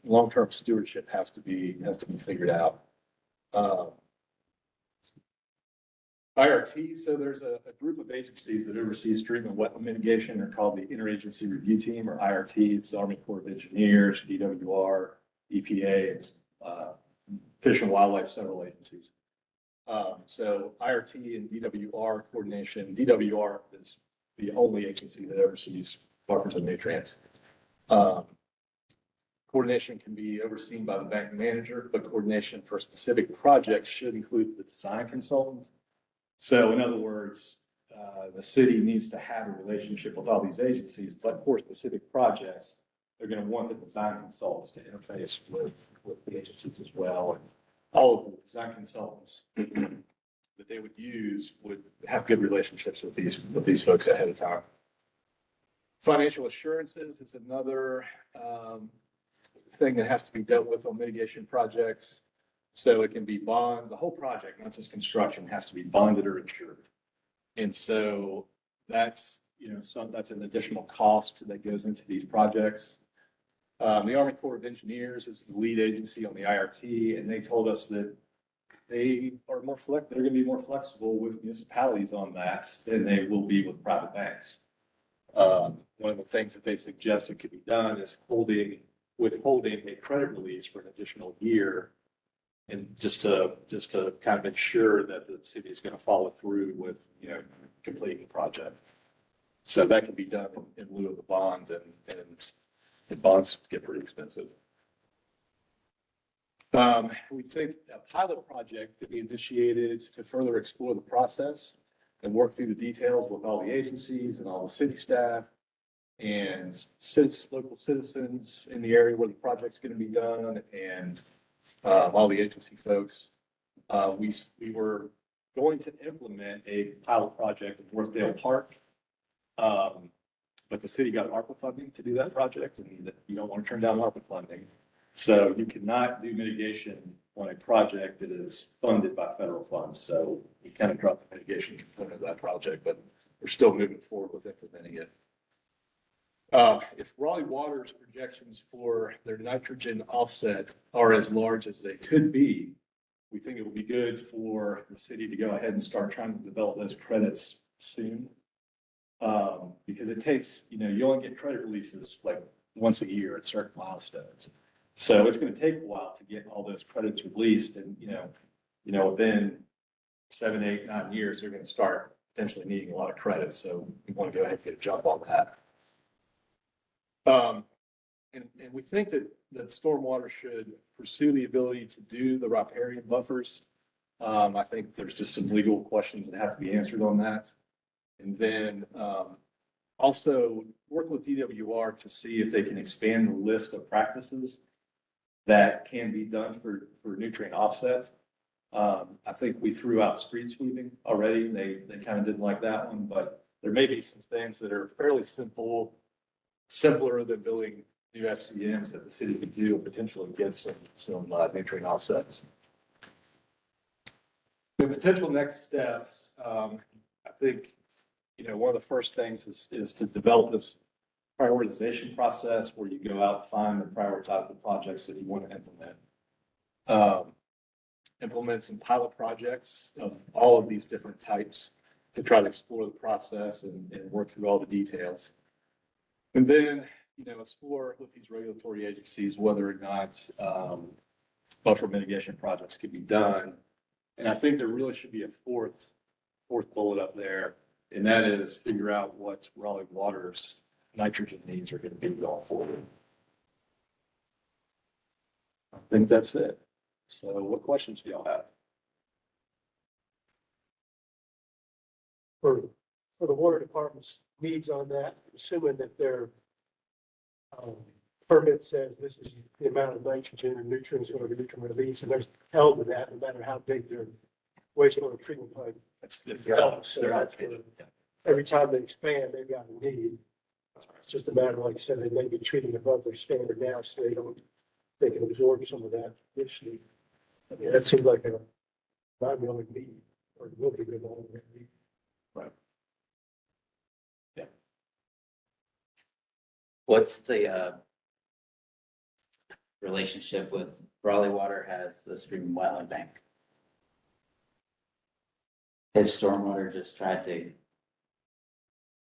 long-term stewardship has to be figured out. IRT, so there's a group of agencies that oversee stream and wetland mitigation. They're called the Interagency Review Team, or IRT. It's the Army Corps of Engineers, DWR, EPA, and Fish and Wildlife, several agencies. So IRT and DWR coordination, DWR is the only agency that oversees buffers and nutrients. Coordination can be overseen by the bank manager, but coordination for specific projects should include the design consultant. So in other words, the city needs to have a relationship with all these agencies, but for specific projects, they're going to want the design consultants to interface with the agencies as well. And all of the design consultants that they would use would have good relationships with these folks ahead of time. Financial assurances is another thing that has to be dealt with on mitigation projects. So it can be bonds, the whole project, not just construction, has to be bonded or insured. And so that's, that's an additional cost that goes into these projects. The Army Corps of Engineers is the lead agency on the IRT, and they told us that they're going to be more flexible with municipalities on that than they will be with private banks. One of the things that they suggested could be done is withholding a credit release for an additional year, and just to kind of ensure that the city is going to follow through with, completing the project. So that can be done in lieu of the bond, and bonds get pretty expensive. We think a pilot project could be initiated to further explore the process and work through the details with all the agencies and all the city staff and local citizens in the area where the project's going to be done, and all the agency folks. We were going to implement a pilot project in Worthdale Park, but the city got ARPA funding to do that project, and you don't want to turn down ARPA funding. So you cannot do mitigation on a project that is funded by federal funds. So we kind of dropped the mitigation component of that project, but we're still moving forward with implementing it. If Raleigh Water's projections for their nitrogen offset are as large as they could be, we think it would be good for the city to go ahead and start trying to develop those credits soon. Because it takes, you only get credit releases like once a year at certain milestones. So it's going to take a while to get all those credits released, and, within 7, 8, 9 years, they're going to start potentially needing a lot of credit. So we want to go ahead and get a jump on that. And we think that stormwater should pursue the ability to do the riparian buffers. I think there's just some legal questions that have to be answered on that. And then also work with DWR to see if they can expand the list of practices that can be done for nutrient offset. I think we threw out street sweeping already. They kind of didn't like that one, but there may be some things that are fairly simpler than building new SCMs that the city could do and potentially get some nutrient offsets. The potential next steps, I think, one of the first things is to develop this prioritization process where you go out, find and prioritize the projects that you want to implement. Implement some pilot projects of all of these different types to try to explore the process and work through all the details. And then, explore with these regulatory agencies whether or not buffer mitigation projects can be done. And I think there really should be a fourth bullet up there, and that is figure out what Raleigh Water's nitrogen needs are going to be going forward. I think that's it. So what questions do y'all have? For the water department's needs on that, assuming that their permit says this is the amount of nitrogen and nutrients or the nutrient release, and they're held to that no matter how big their wastewater treatment plant. It's So that's where every time they expand, they've got a need. It's just a matter, like I said, they may be treating above their standard now, so they can absorb some of that issue. I mean, that seems like a not really need, or it will be good long need. Right. Yeah. What's the relationship with Raleigh Water has the stream and wetland bank? Has Stormwater just tried to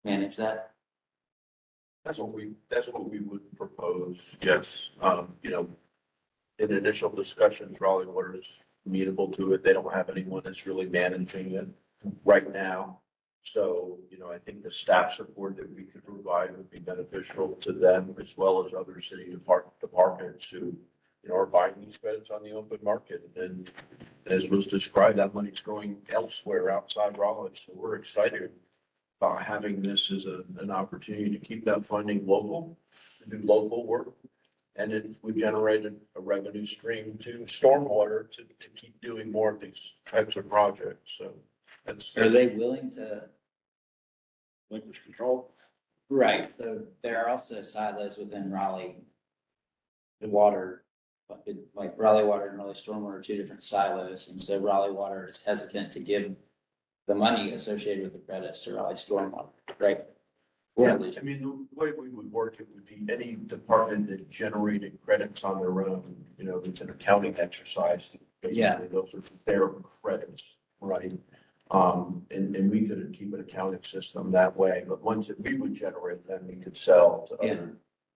manage that? That's what we would propose, yes. You know, in initial discussions, Raleigh Water is amenable to it. They don't have anyone that's really managing it right now. So, you know, I think the staff support that we could provide would be beneficial to them as well as other city departments who, you know, are buying these credits on the open market. And as was described, that money's going elsewhere outside Raleigh. So we're excited about having this as an opportunity to keep that funding local, to do local work. And it would generate a revenue stream to Stormwater to keep doing more of these types of projects. So that's. Are they willing to? Liquid control. Right, so there are also silos within Raleigh. The water, like Raleigh Water and Raleigh Stormwater are two different silos, and so Raleigh Water is hesitant to give the money associated with the credits to Raleigh Stormwater, right? Yeah, I mean, the way we would work, it would be any department that generated credits on their own, you know, it's an accounting exercise. Yeah. Basically, those are their credits, right? And we could keep an accounting system that way, but ones that we would generate, then we could sell to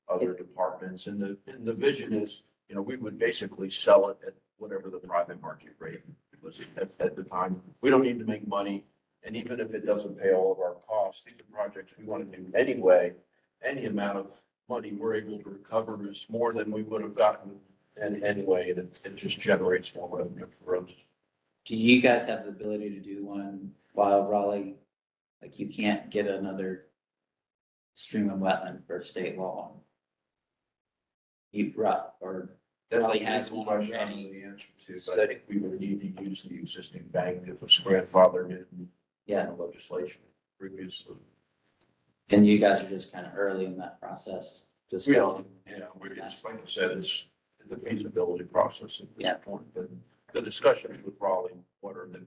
other departments. And the vision is, you know, we would basically sell it at whatever the private market rate was at the time. We don't need to make money. And even if it doesn't pay all of our costs, these are projects we want to do anyway. Any amount of money we're able to recover is more than we would have gotten anyway, and it just generates more revenue for us. Do you guys have the ability to do one while Raleigh, like you can't get another stream of wetland for state law? You brought, or That's Raleigh a has good one question I already. know the answer to, but I think we would need to use the existing bank that was grandfathered in. Yeah. The legislation previously. And you guys are just kind of early in that process. We don't, yeah, it's like I said, it's the feasibility process at Yeah. this point, but the discussions with Raleigh Water that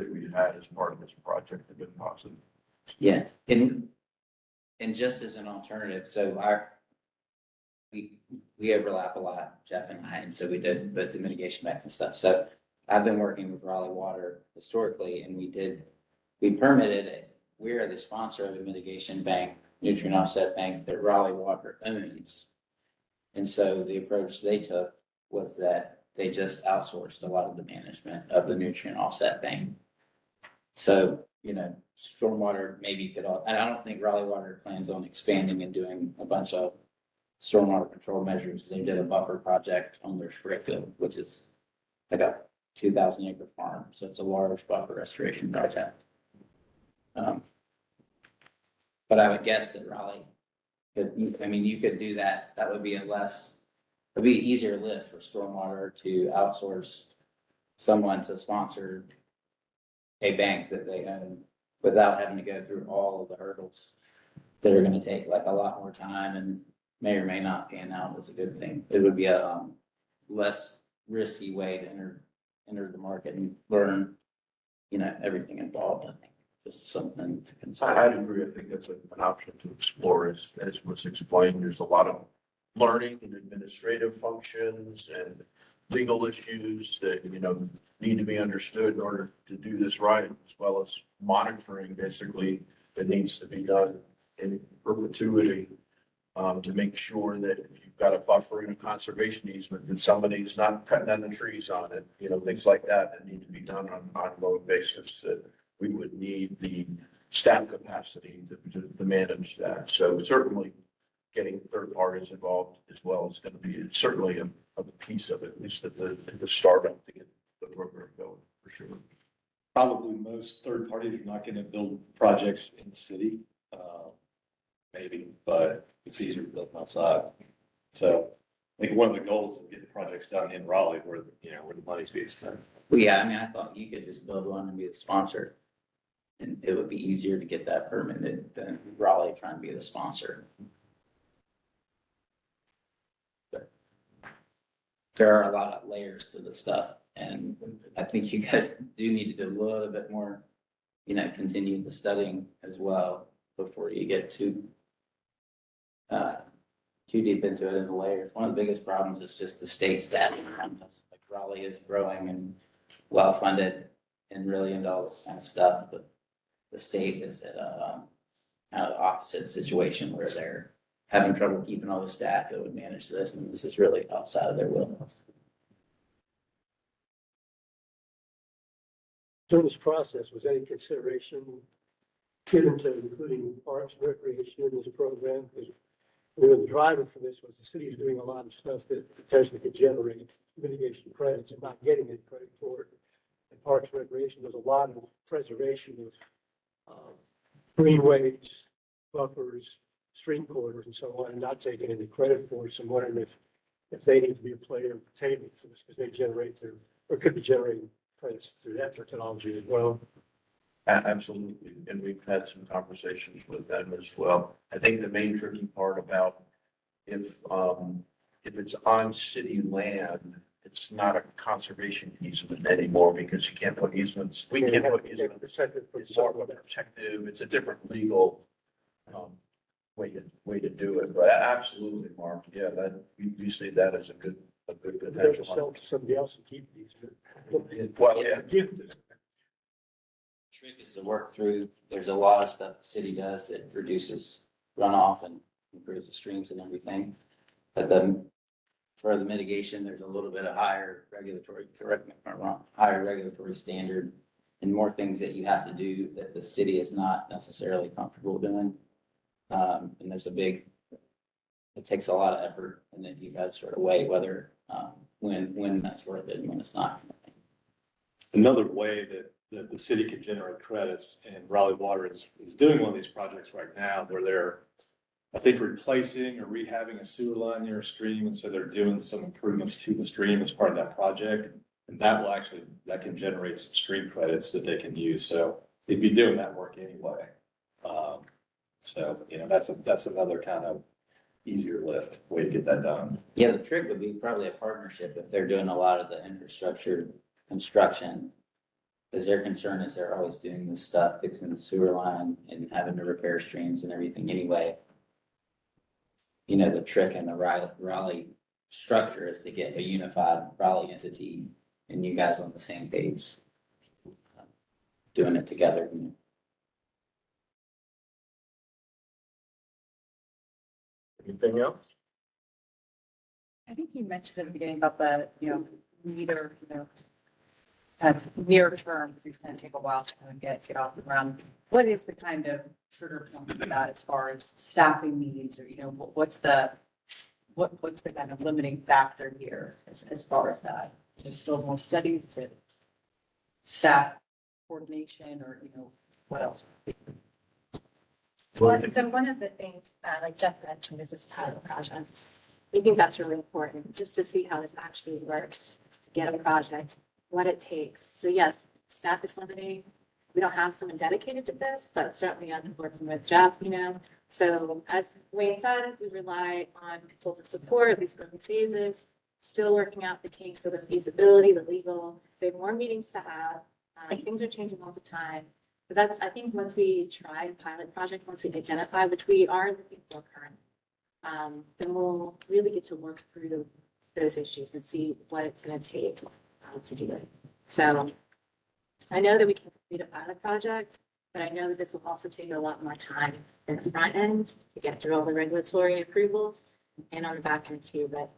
we've had as part of this project have been positive. Yeah, and just as an alternative, so we overlap a lot, Jeff and I, and so we did both the mitigation banks and stuff. So I've been working with Raleigh Water historically, and we permitted it. We're the sponsor of a mitigation bank, nutrient offset bank that Raleigh Water owns. And so the approach they took was that they just outsourced a lot of the management of the nutrient offset bank. So, you know, stormwater maybe could, and I don't think Raleigh Water plans on expanding and doing a bunch of stormwater control measures. They did a buffer project on their spray field, which is like a 2,000 acre farm. So it's a large buffer restoration project. But I would guess that Raleigh could, I mean, you could do that. That would be it'd be an easier lift for stormwater to outsource someone to sponsor a bank that they own without having to go through all of the hurdles that are going to take like a lot more time and may or may not pan out as a good thing. It would be a less risky way to enter the market and learn, you know, everything involved. I think just something to consider. I'd agree. I think that's an option to explore as was explained. There's a lot of learning and administrative functions and legal issues that, you know, need to be understood in order to do this right, as well as monitoring basically that needs to be done in perpetuity to make sure that if you've got a buffer and a conservation easement, that somebody's not cutting down the trees on it, you know, things like that need to be done on an ongoing basis, that we would need the staff capacity to manage that. So certainly getting third parties involved as well is going to be certainly a piece of it, at least at the startup to get the program going for sure. Probably most third parties are not going to build projects in the city, maybe, but it's easier to build them outside. So I think one of the goals is getting projects done in Raleigh where, you know, where the money's being spent. Well, yeah, I mean, I thought you could just build one and be the sponsor. And it would be easier to get that permitted than Raleigh trying to be the sponsor. There are a lot of layers to this stuff, and I think you guys do need to do a little bit more, you know, continue the studying as well before you get too deep into it in the layers. One of the biggest problems is just the state staffing around us. Like Raleigh is growing and well-funded, and really into all this kind of stuff, but the state is at a kind of the opposite situation where they're having trouble keeping all the staff that would manage this, and this is really outside of their wheelhouse. During this process, was any consideration given to including parks and recreation in this program? Because the driver for this was the city is doing a lot of stuff that potentially could generate mitigation credits and not getting any credit for it. And parks and recreation does a lot of preservation of greenways, buffers, stream corridors, and so on, and not taking any credit for it. So I'm wondering if they need to be a player at the table for this because they generate their, or could be generating credits through that technology as well. Absolutely, and we've had some conversations with them as well. I think the main tricky part about if it's on city land, it's not a conservation easement anymore because you can't put easements, we can't put easements. It's more of a protective, it's a different legal way to do it, but absolutely, Mark, yeah, that, we see that as a good They're to potential. sell to somebody else and keep these. Well, yeah. Gift it. Trick is to work through, there's a lot of stuff the city does that reduces runoff and improves the streams and everything. But then for the mitigation, there's a little bit of higher regulatory, correct me if I'm wrong, higher regulatory standard and more things that you have to do that the city is not necessarily comfortable doing. And there's a big, it takes a lot of effort, and then you got to sort of weigh whether, when that's worth it and when it's not. Another way that the city can generate credits, and Raleigh Water is doing one of these projects right now where they're, I think, replacing or rehabbing a sewer line near a stream. And so they're doing some improvements to the stream as part of that project. And that can generate some stream credits that they can use. So they'd be doing that work anyway. So, that's another kind of easier lift way to get that done. Yeah, the trick would be probably a partnership if they're doing a lot of the infrastructure construction. Because their concern is they're always doing this stuff, fixing the sewer line and having to repair streams and everything anyway. The trick in the Raleigh structure is to get a unified Raleigh entity and you guys on the same page, doing it together. Anything else? I think you mentioned at the beginning about the, meter, kind of near term, because it's going to take a while to kind of get off the ground. What is the kind of trigger point for that as far as staffing needs, or what's the kind of limiting factor here as far as that? There's still more studies, is it staff coordination, or what else? Well, so one of the things, like Jeff mentioned, is this pilot project. We think that's really important, just to see how this actually works, to get a project, what it takes. So yes, staff is limiting. We don't have someone dedicated to this, but certainly I'm working with Jeff, So as Wayne said, we rely on consultant support, at least early phases, still working out the kinks of the feasibility, the legal, we have more meetings to have. Things are changing all the time. But that's, I think, once we try a pilot project, once we identify, which we are looking for currently, then we'll really get to work through those issues and see what it's going to take to do it. So I know that we can complete a pilot project, but I know that this will also take a lot more time in the front end to get through all the regulatory approvals and on the back end too. But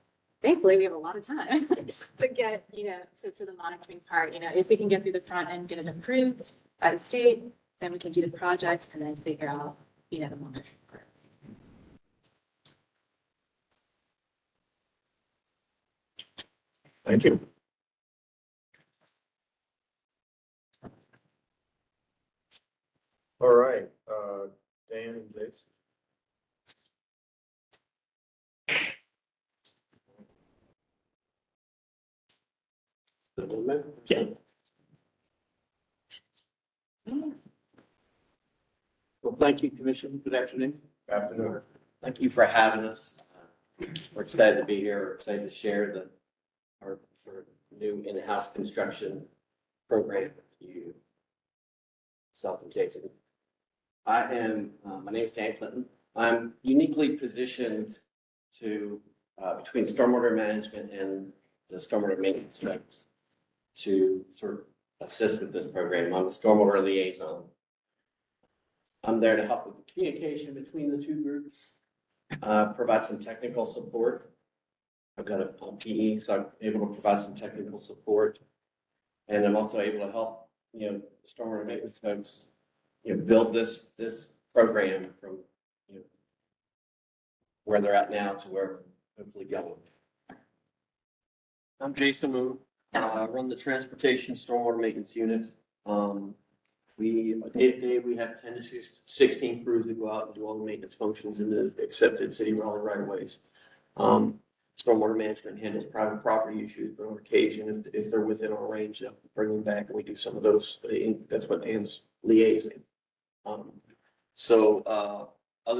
thankfully, we have a lot of time to get, for the monitoring part. If we can get through the front end, get it approved by the state, then we can do the project and then figure out, the monitoring part. Thank you. All right, Dan and Jason. Yeah. Well, thank you, Commission. Good afternoon. Afternoon. Thank you for having us. We're excited to be here. We're excited to share our sort of new in-house construction program with you, self and Jason. My name is Dan Clinton. I'm uniquely positioned to, between stormwater management and the stormwater maintenance regs, to sort of assist with this program. I'm the stormwater liaison. I'm there to help with the communication between the two groups, provide some technical support. I've got a PE, so I'm able to provide some technical support. And I'm also able to help, stormwater maintenance folks, build this program from, where they're at now to where hopefully going. I'm Jason Moon. I run the transportation stormwater maintenance unit. Day to day, we have 10 to 16 crews that go out and do all the maintenance functions in the accepted city Raleigh right of ways. Stormwater management handles private property issues, but on occasion, if they're within our range, they'll bring them back and we do some of those. That's what Ann's liaising. Other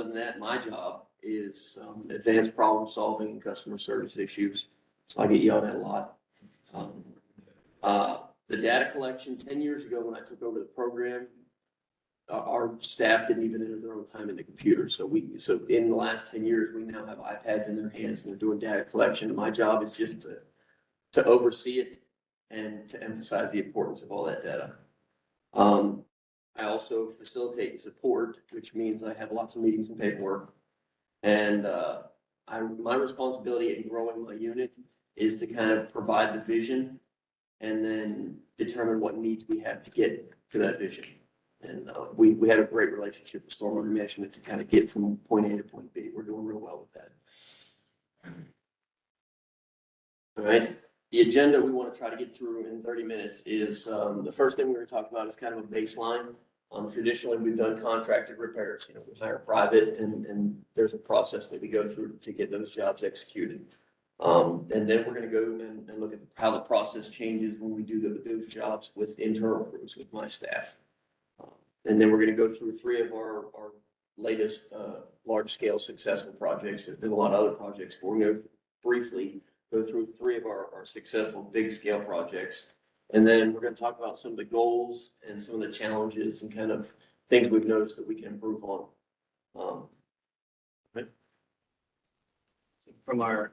than that, my job is advanced problem solving and customer service issues. So I get yelled at a lot. The data collection, 10 years ago when I took over the program, our staff didn't even enter their own time in the computer. So in the last 10 years, we now have iPads in their hands and they're doing data collection. And my job is just to oversee it and to emphasize the importance of all that data. I also facilitate support, which means I have lots of meetings and paperwork. And my responsibility in growing my unit is to kind of provide the vision and then determine what needs we have to get to that vision. And we had a great relationship with stormwater management to kind of get from point A to point B. We're doing real well with that. All right. The agenda we want to try to get through in 30 minutes is the first thing we're going to talk about is kind of a baseline. Traditionally, we've done contracted repairs. We hire private and there's a process that we go through to get those jobs executed. And then we're going to go and look at how the process changes when we do those jobs with internal crews, with my staff. And then we're going to go through 3 of our latest large-scale successful projects. There's been a lot of other projects, but we're going to briefly go through 3 of our successful big-scale projects. And then we're going to talk about some of the goals and some of the challenges and kind of things we've noticed that we can improve on. Right? From our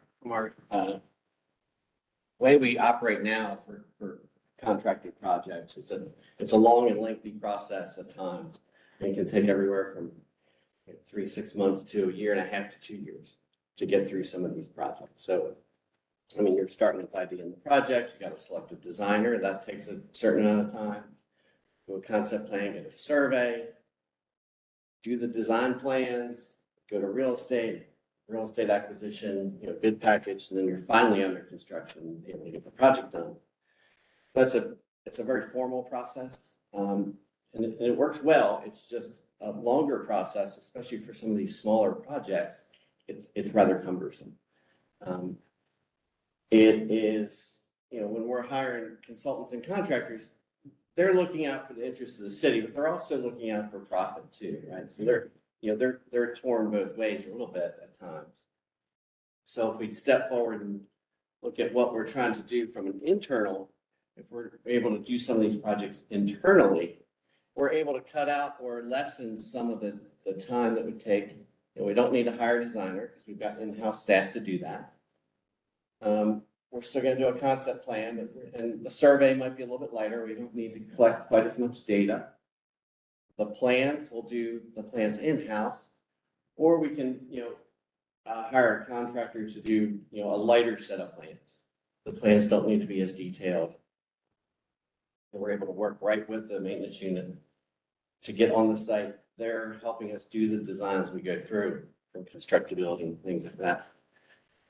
way we operate now for contracting projects, it's a long and lengthy process at times. And it can take everywhere from 3 to 6 months to 1.5 years to 2 years to get through some of these projects. So, you're starting with idea in the project, you got to select a designer, that takes a certain amount of time. Do a concept plan, get a survey, do the design plans, go to real estate acquisition, bid package, and then you're finally under construction, able to get the project done. It's a very formal process, and it works well. It's just a longer process, especially for some of these smaller projects. It's rather cumbersome. It is, when we're hiring consultants and contractors, they're looking out for the interests of the city, but they're also looking out for profit too, right? So they're torn both ways a little bit at times. So if we step forward and look at what we're trying to do from an internal, if we're able to do some of these projects internally, we're able to cut out or lessen some of the time that would take. We don't need to hire a designer because we've got in-house staff to do that. We're still going to do a concept plan, and the survey might be a little bit lighter. We don't need to collect quite as much data. The plans, we'll do the plans in-house, or we can, hire a contractor to do, a lighter set of plans. The plans don't need to be as detailed. And we're able to work right with the maintenance unit to get on the site. They're helping us do the designs we go through from constructability and things like that.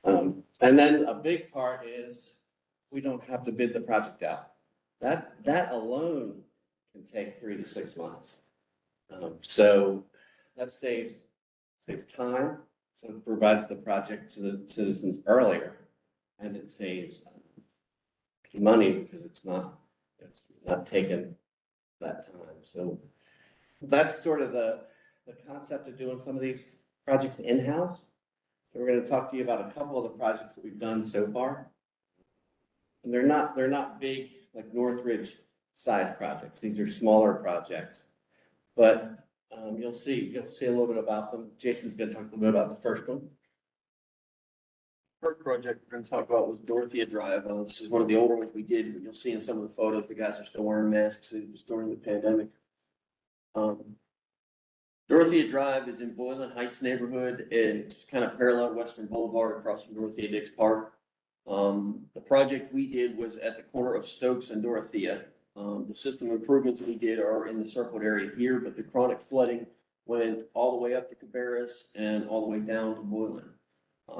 And then a big part is we don't have to bid the project out. That alone can take 3 to 6 months. So that saves time, so it provides the project to the citizens earlier, and it saves money because it's not taken that time. So that's sort of the concept of doing some of these projects in-house. So we're going to talk to you about a couple of the projects that we've done so far. And they're not big, like Northridge size projects. These are smaller projects, but you'll see a little bit about them. Jason's going to talk a little bit about the first one. first project we're gonna talk about was Dorothea Drive. This is one of the older ones we did. You'll see in some of the photos, the guys are still wearing masks. It was during the pandemic. Dorothea Drive is in Boylan Heights neighborhood, and it's kind of parallel to Western Boulevard across from Dorothea Dix Park. The project we did was at the corner of Stokes and Dorothea. The system improvements we did are in the circled area here, but the chronic flooding went all the way up to Cabarrus and all the way down to Boylan.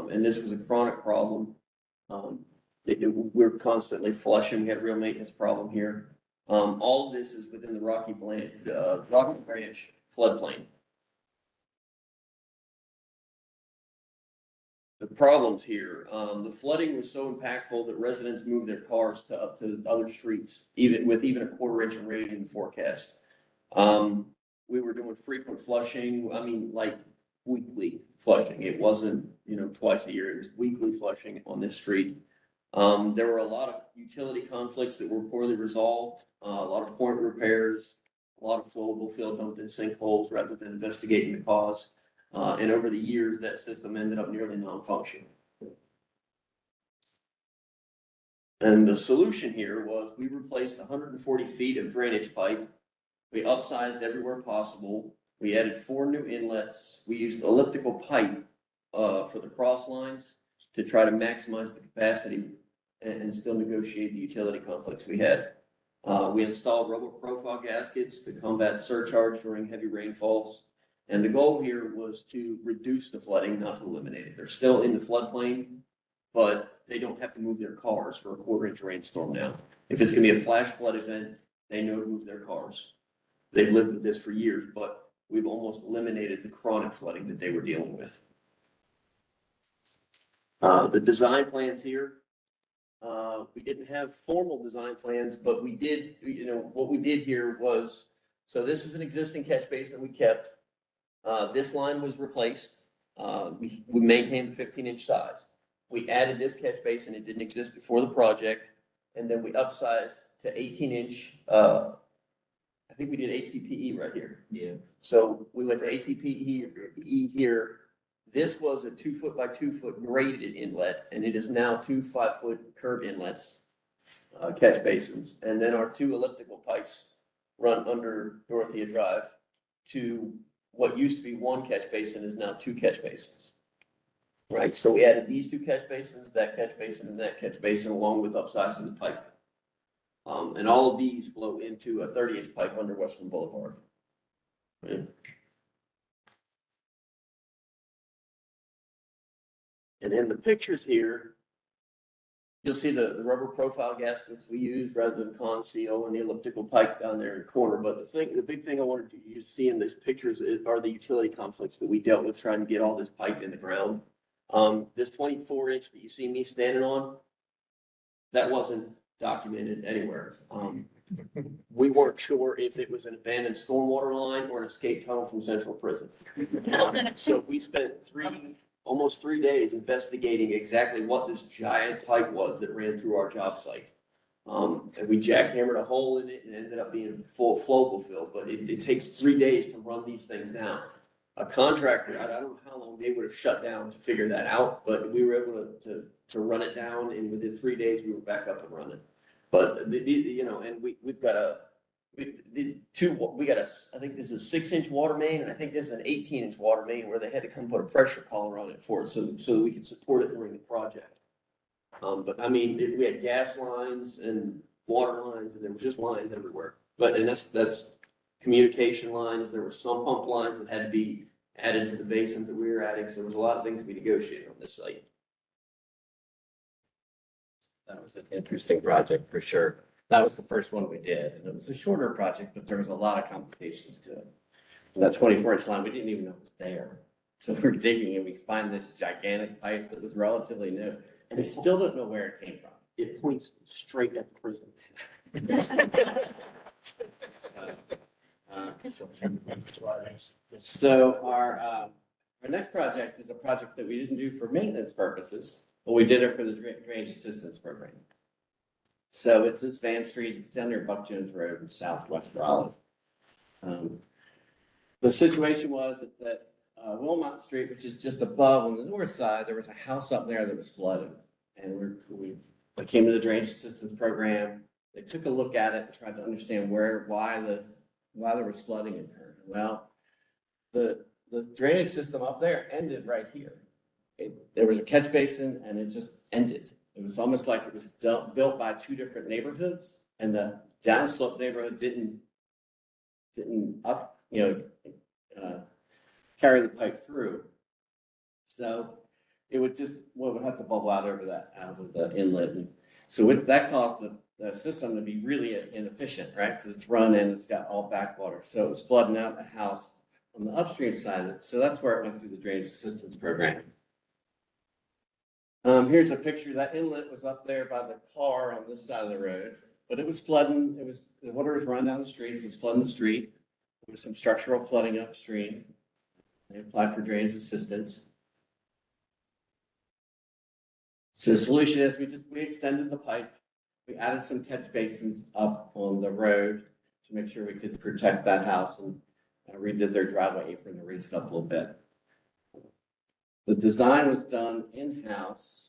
And this was a chronic problem. We're constantly flushing. We had a real maintenance problem here. All of this is within the Rocky Branch floodplain. The problems here, the flooding was so impactful that residents moved their cars to up to other streets, even a quarter-inch of rain in the forecast. We were doing frequent flushing. I mean, like weekly flushing. It wasn't, twice a year. It was weekly flushing on this street. There were a lot of utility conflicts that were poorly resolved, a lot of point repairs, a lot of flowable fill dumped in sinkholes rather than investigating the cause. And over the years, that system ended up nearly non-functioning. And the solution here was we replaced 140 feet of drainage pipe. We upsized everywhere possible. We added 4 new inlets. We used elliptical pipe for the cross lines to try to maximize the capacity and still negotiate the utility conflicts we had. We installed rubber profile gaskets to combat surcharge during heavy rainfalls. And the goal here was to reduce the flooding, not to eliminate it. They're still in the floodplain, but they don't have to move their cars for a quarter-inch rainstorm now. If it's going to be a flash flood event, they know to move their cars. They've lived with this for years, but we've almost eliminated the chronic flooding that they were dealing with. The design plans here, we didn't have formal design plans, but we did, what we did here was, so this is an existing catch basin that we kept. This line was replaced. We maintained the 15-inch size. We added this catch basin. It didn't exist before the project. And then we upsized to 18-inch. I think we did HDPE right here. Yeah. So we went to HDPE here. This was a 2 foot by 2 foot graded inlet, and it is now 2 5-foot curved inlets, catch basins. And then our 2 elliptical pipes run under Dorothea Drive to what used to be 1 catch basin is now 2 catch basins. Right, so we added these 2 catch basins, that catch basin, and that catch basin, along with upsizing the pipe. And all of these flow into a 30-inch pipe under Western Boulevard. Right. And in the pictures here, you'll see the rubber profile gaskets we used rather than Conceal and the elliptical pipe down there in the corner. But the big thing I wanted you to see in these pictures are the utility conflicts that we dealt with trying to get all this pipe in the ground. This 24-inch that you see me standing on, that wasn't documented anywhere. We weren't sure if it was an abandoned stormwater line or an escape tunnel from Central Prison. So we spent almost 3 days investigating exactly what this giant pipe was that ran through our job site. And we jackhammered a hole in it and ended up being full flowable fill, but it takes 3 days to run these things down. A contractor, I don't know how long they would have shut down to figure that out, but we were able to run it down, and within 3 days we were back up and running. But and we've got I think this is a 6-inch water main, and I think this is an 18-inch water main where they had to come put a pressure collar on it for it so that we could support it during the project. But I mean, we had gas lines and water lines, and there were just lines everywhere. And that's communication lines. There were some pump lines that had to be added to the basins that we were adding. So there was a lot of things we negotiated on this site. That was an interesting project for sure. That was the first one we did, and it was a shorter project, but there was a lot of complications to it. And that 24-inch line, we didn't even know it was there. So we're digging and we find this gigantic pipe that was relatively new, and we still don't know where it came from. It points straight at the prison. So our next project is a project that we didn't do for maintenance purposes, but we did it for the drainage assistance program. So it's this Van Street. It's down near Buck Jones Road in southwest Raleigh. The situation was that Wilmot Street, which is just above on the north side, there was a house up there that was flooded. And we came to the drainage assistance program. They took a look at it and tried to understand why there was flooding occurring. Well, the drainage system up there ended right here. There was a catch basin and it just ended. It was almost like it was built by two different neighborhoods, and the downslope neighborhood didn't carry the pipe through. So it would have to bubble out of the inlet. And so that caused the system to be really inefficient, right? Because it's run and it's got all backwater. So it was flooding out the house on the upstream side of it. So that's where it went through the drainage assistance program. Here's a picture. That inlet was up there by the car on this side of the road, but it was flooding. The water was running down the street. It was flooding the street. There was some structural flooding upstream. They applied for drainage assistance. So the solution is we extended the pipe. We added some catch basins up on the road to make sure we could protect that house, and redid their driveway apron to raise it up a little bit. The design was done in-house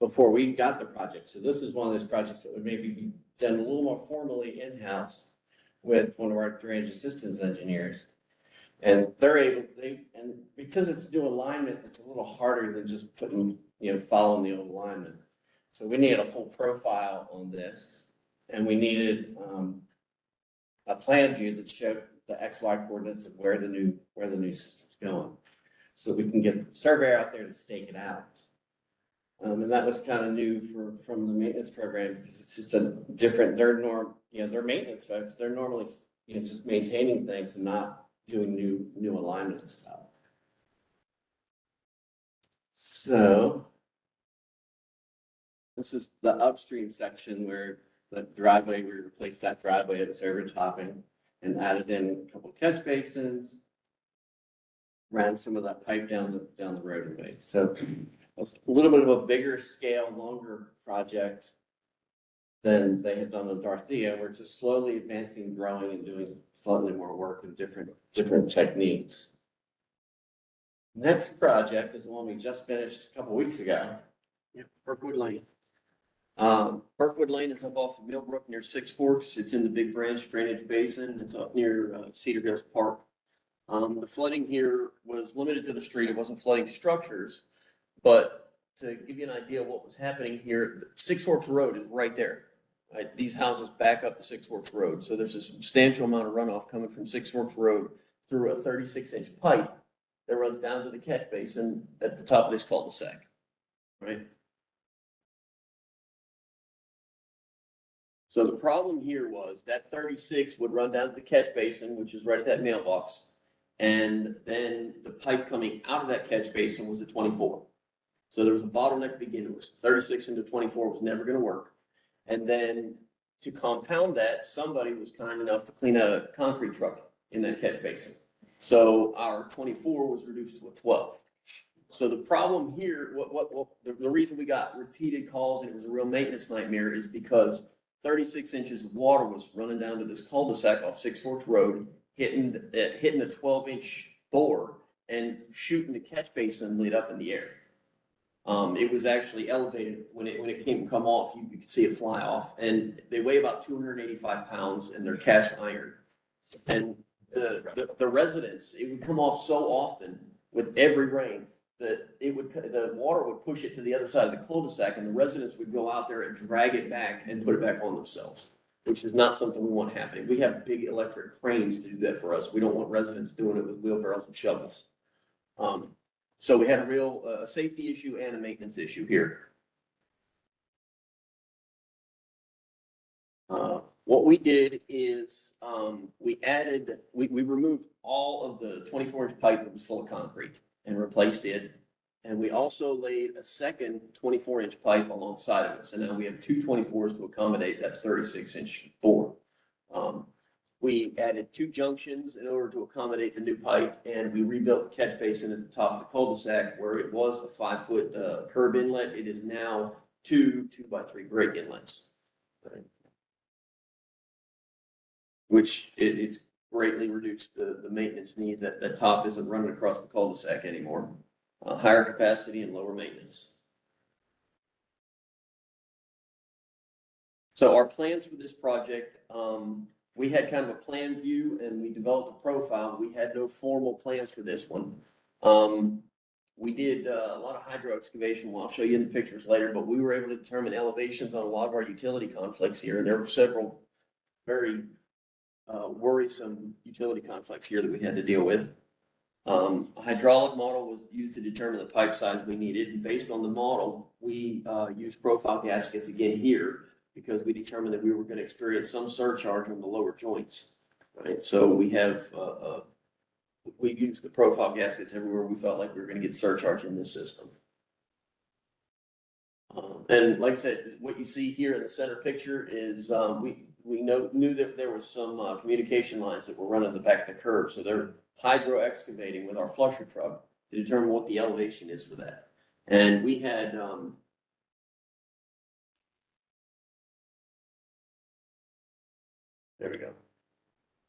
before we got the project. So this is one of those projects that would maybe be done a little more formally in-house with one of our drainage assistance engineers. And and because it's new alignment, it's a little harder than just following the old alignment. So we needed a full profile on this, and we needed a plan view that showed the XY coordinates of where the new system's going, so we can get the surveyor out there to stake it out. And that was kind of new from the maintenance program, because it's just a different, they're maintenance folks. They're normally, just maintaining things and not doing new alignment and stuff. So this is the upstream section where the driveway, we replaced that driveway at service topping and added in a couple of catch basins, ran some of that pipe down the roadway. So it's a little bit of a bigger scale, longer project than they had done in Dorothea. We're just slowly advancing, growing, and doing slightly more work in different techniques. Next project is the one we just finished a couple weeks ago. Yep, Burkwood Lane. Burkwood Lane is up off of Millbrook near Six Forks. It's in the Big Branch Drainage Basin. It's up near Cedar Hills Park. The flooding here was limited to the street. It wasn't flooding structures, but to give you an idea of what was happening here, Six Forks Road is right there. Right? These houses back up to Six Forks Road. So there's a substantial amount of runoff coming from Six Forks Road through a 36-inch pipe that runs down to the catch basin at the top of this cul-de-sac, right? So the problem here was that 36 would run down to the catch basin, which is right at that mailbox. And then the pipe coming out of that catch basin was a 24. So there was a bottleneck to begin with. 36 into 24 was never going to work. And then to compound that, somebody was kind enough to clean out a concrete truck in that catch basin. So our 24 was reduced to a 12. So the problem here, the reason we got repeated calls and it was a real maintenance nightmare is because 36 inches of water was running down to this cul-de-sac off Six Forks Road, hitting a 12-inch bore and shooting the catch basin lid up in the air. It was actually elevated when it come off. You could see it fly off, and they weigh about 285 pounds, and they're cast iron. And the residents, it would come off so often with every rain that the water would push it to the other side of the cul-de-sac, and the residents would go out there and drag it back and put it back on themselves, which is not something we want happening. We have big electric cranes to do that for us. We don't want residents doing it with wheelbarrows and shovels. So we had a real safety issue and a maintenance issue here. What we did is we removed all of the 24-inch pipe that was full of concrete and replaced it. And we also laid a second 24-inch pipe alongside of it. So now we have two 24s to accommodate that 36-inch bore. We added two junctions in order to accommodate the new pipe, and we rebuilt the catch basin at the top of the cul-de-sac where it was a 5-foot curb inlet. It is now two 2x3 grate inlets. Right. Which it's greatly reduce the maintenance need. That top isn't running across the cul-de-sac anymore. Higher capacity and lower maintenance. So our plans for this project, we had kind of a plan view and we developed a profile. We had no formal plans for this one. We did a lot of hydro excavation. Well, I'll show you in the pictures later, but we were able to determine elevations on a lot of our utility conflicts here. And there were several very worrisome utility conflicts here that we had to deal with. A hydraulic model was used to determine the pipe size we needed. And based on the model, we used profile gaskets again here because we determined that we were going to experience some surcharge on the lower joints. Right. So we have, we used the profile gaskets everywhere we felt like we were going to get surcharge in this system. And like I said, what you see here in the center picture is we knew that there was some communication lines that were running the back of the curb. So they're hydro excavating with our flusher truck to determine what the elevation is for that. And we had, there we go.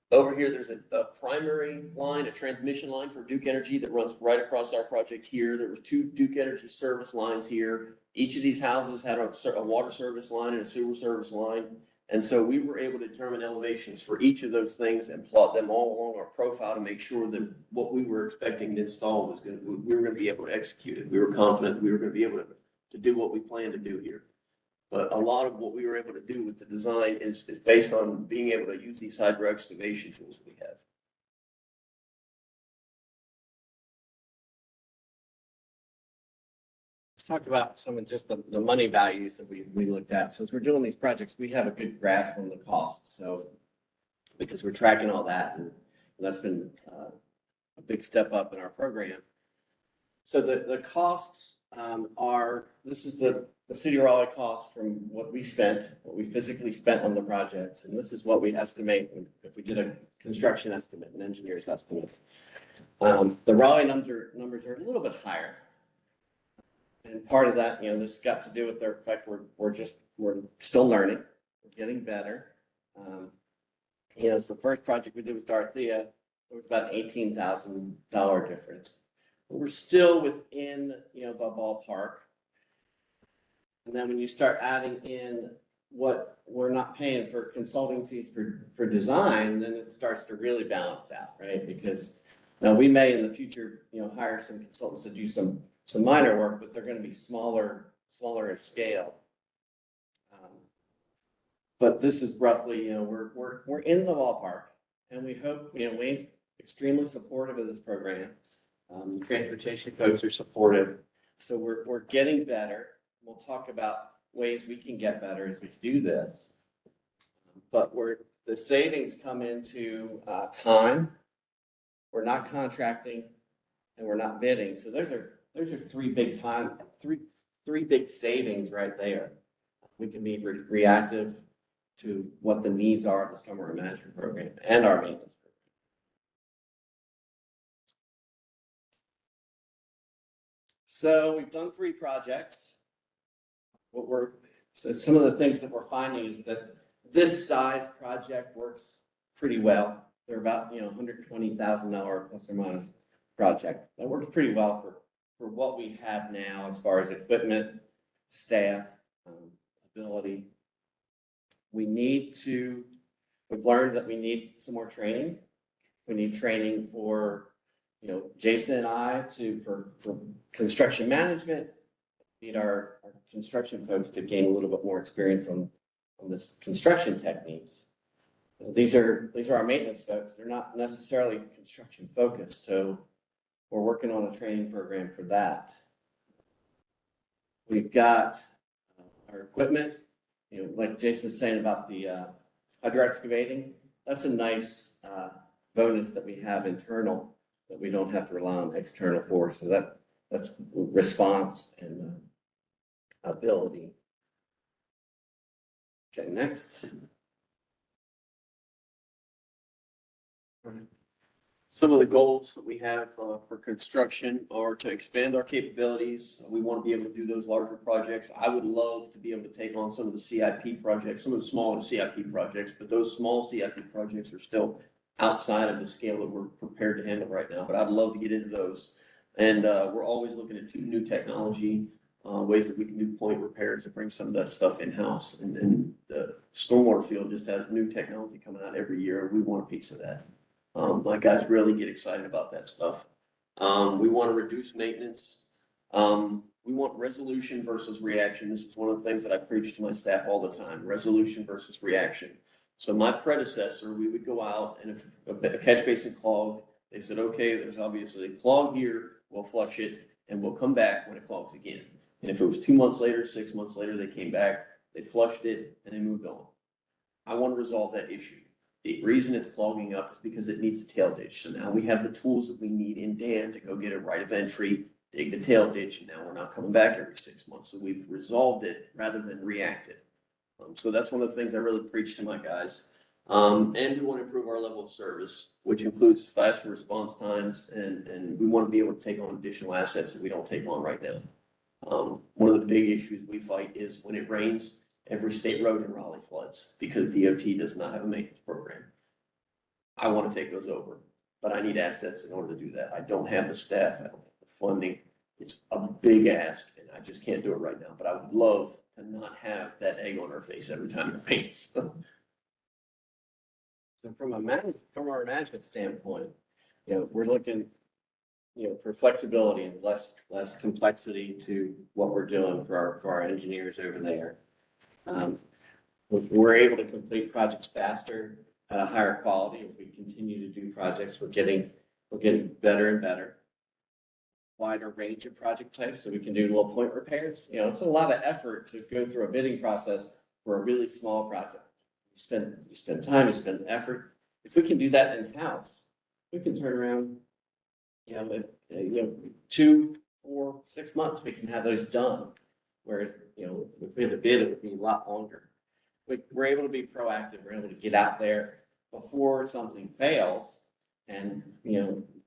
Over here, there's a primary line, a transmission line for Duke Energy that runs right across our project here. There were 2 Duke Energy service lines here. Each of these houses had a water service line and a sewer service line. And so we were able to determine elevations for each of those things and plot them all along our profile to make sure that what we were expecting to install was we were going to be able to execute it. We were confident we were going to be able to do what we planned to do here. But a lot of what we were able to do with the design is based on being able to use these hydro excavation tools that we have. Let's talk about some of just the money values that we looked at. So as we're doing these projects, we have a good grasp on the cost. So because we're tracking all that, and that's been a big step up in our program. So the costs are, this is the City of Raleigh cost from what we spent, what we physically spent on the project. And this is what we estimate if we did a construction estimate, an engineer's estimate. The Raleigh numbers are a little bit higher. And part of that, this got to do with the fact we're still learning, we're getting better. It's the first project we did with Dorothea. It was about an $18,000 difference. But we're still within, the ballpark. And then when you start adding in what we're not paying for consulting fees for design, then it starts to really balance out, right? Because now we may in the future, hire some consultants to do some minor work, but they're going to be smaller in scale. But this is roughly, we're in the ballpark, and we hope, Wayne's extremely supportive of this program. The transportation folks are supportive, so we're getting better. We'll talk about ways we can get better as we do this. But the savings come into time. We're not contracting, and we're not bidding. So those are 3 big savings right there. We can be reactive to what the needs are of the stormwater management program and our maintenance program. So we've done 3 projects. So some of the things that we're finding is that this size project works pretty well. They're about, $120,000 plus or minus project. That works pretty well for what we have now as far as equipment, staff, ability. We've learned that we need some more training. We need training for, Jason and I for construction management. We need our construction folks to gain a little bit more experience on this construction techniques. These are our maintenance folks. They're not necessarily construction focused. So we're working on a training program for that. We've got our equipment, like Jason was saying about the hydro excavating. That's a nice bonus that we have internal that we don't have to rely on external for. So that's response and ability. Okay, next. Some of the goals that we have for construction are to expand our capabilities. We want to be able to do those larger projects. I would love to be able to take on some of the CIP projects, some of the smaller CIP projects, but those small CIP projects are still outside of the scale that we're prepared to handle right now, but I'd love to get into those. And we're always looking at new technology, ways that we can do point repairs and bring some of that stuff in-house. And the stormwater field just has new technology coming out every year, and we want a piece of that. My guys really get excited about that stuff. We want to reduce maintenance. We want resolution versus reaction. This is one of the things that I preach to my staff all the time, resolution versus reaction. So my predecessor, we would go out, and if a catch basin clogged, they said, okay, there's obviously a clog here, we'll flush it, and we'll come back when it clogs again. And if it was 2 months later, 6 months later, they came back, they flushed it, and they moved on. I want to resolve that issue. The reason it's clogging up is because it needs a tail ditch. So now we have the tools that we need in Dan to go get a right of entry, dig the tail ditch, and now we're not coming back every 6 months. So we've resolved it rather than reacted. So that's one of the things I really preach to my guys. And we want to improve our level of service, which includes faster response times, and we want to be able to take on additional assets that we don't take on right now. One of the big issues we fight is when it rains, every state road in Raleigh floods because DOT does not have a maintenance program. I want to take those over, but I need assets in order to do that. I don't have the staff, I don't have the funding. It's a big ask, and I just can't do it right now, but I would love to not have that egg on our face every time it rains. So from our management standpoint, we're looking, for flexibility and less complexity to what we're doing for our engineers over there. We're able to complete projects faster at a higher quality as we continue to do projects. We're getting better and better. Wider range of project types, so we can do little point repairs. It's a lot of effort to go through a bidding process for a really small project. You spend time, you spend effort. If we can do that in-house, we can turn around, 2, 4, 6 months, we can have those done. Whereas, if we had to bid, it would be a lot longer. We're able to be proactive. We're able to get out there before something fails. And,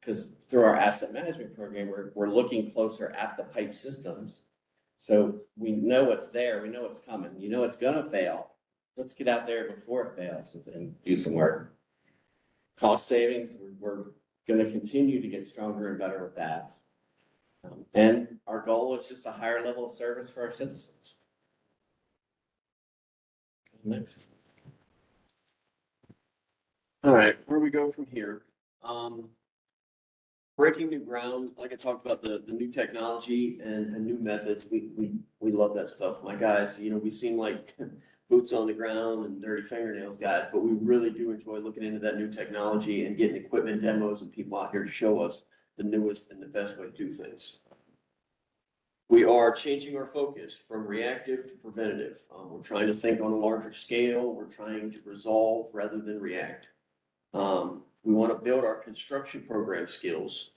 because through our asset management program, we're looking closer at the pipe systems. So we know what's there. We know what's coming. It's going to fail. Let's get out there before it fails and do some work. Cost savings, we're going to continue to get stronger and better with that. And our goal is just a higher level of service for our citizens. Next. All right, where we go from here? Breaking new ground, like I talked about the new technology and new methods, we love that stuff. My guys, we seem like boots on the ground and dirty fingernails guys, but we really do enjoy looking into that new technology and getting equipment demos and people out here to show us the newest and the best way to do things. We are changing our focus from reactive to preventative. We're trying to think on a larger scale. We're trying to resolve rather than react. We want to build our construction program skills.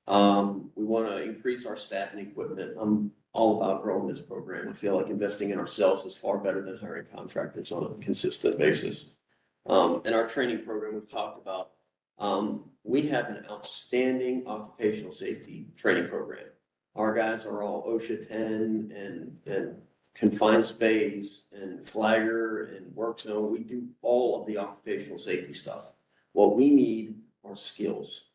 We want to increase our staff and equipment. I'm all about growing this program. I feel like investing in ourselves is far better than hiring contractors on a consistent basis. And our training program we've talked about. We have an outstanding occupational safety training program. Our guys are all OSHA 10 and confined space and flagger and work zone. We do all of the occupational safety stuff. What we need are skills.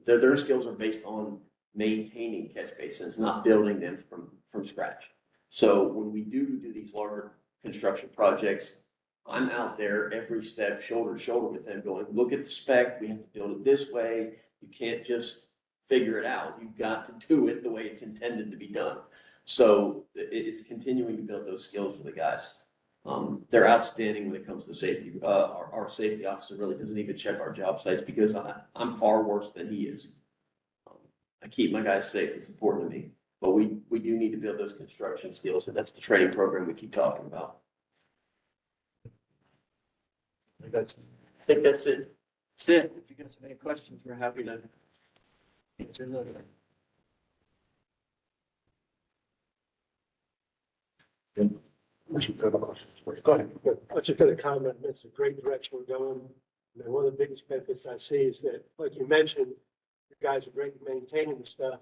Their skills are based on maintaining catch basins, not building them from scratch. So when we do these larger construction projects, I'm out there every step, shoulder to shoulder with them going, look at the spec, we have to build it this way. You can't just figure it out. You've got to do it the way it's intended to be done. So it's continuing to build those skills for the guys. They're outstanding when it comes to safety. Our safety officer really doesn't even check our job sites because I'm far worse than he is. I keep my guys safe. It's important to me. But we do need to build those construction skills, and that's the training program we keep talking about. I think that's it. That's it. If you guys have any questions, we're happy to answer those. Go ahead. I just got a comment. It's a great direction we're going. And one of the biggest benefits I see is that, like you mentioned, the guys are great at maintaining the stuff,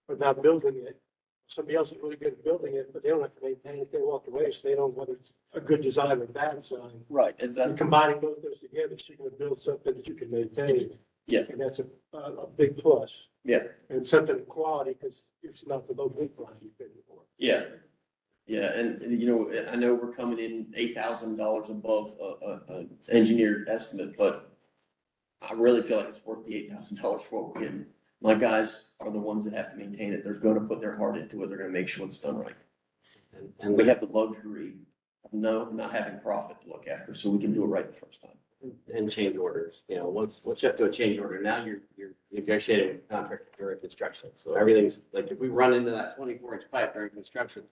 but not building it. somebody else is really good at building it, but they don't have to maintain it. They walk away, so they don't know whether it's a good design or bad design. Right, and And that, combining both those together, so you can build something that you can maintain. yeah, And that's a big plus. yeah, And something of quality, because it's not the low bid line you've been for. yeah. Yeah, and you know, I know we're coming in $8,000 above a engineered estimate, but I really feel like it's worth the $8,000 for what we're getting. My guys are the ones that have to maintain it. They're gonna put their heart into it. They're gonna make sure it's done right. And we have the luxury of not having profit to look after, so we can do it right the first time. And change orders, you know, once you have to do a change order, now you're negotiating with the contractor during construction. So everything's, like, if we run into that 24-inch pipe during construction,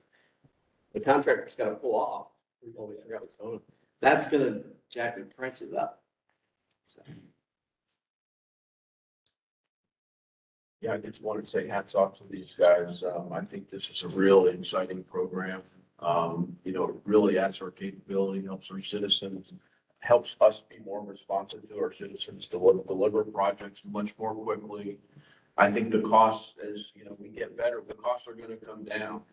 the contractor's gotta pull off. We always forgot what's going on. That's gonna jack the prices up. So, Yeah, I just wanted to say hats off to these guys. I think this is a really exciting program. You know, it really adds our capability, helps our citizens, helps us be more responsive to our citizens to deliver projects much more quickly. I think the costs, as you know, we get better, the costs are gonna come down.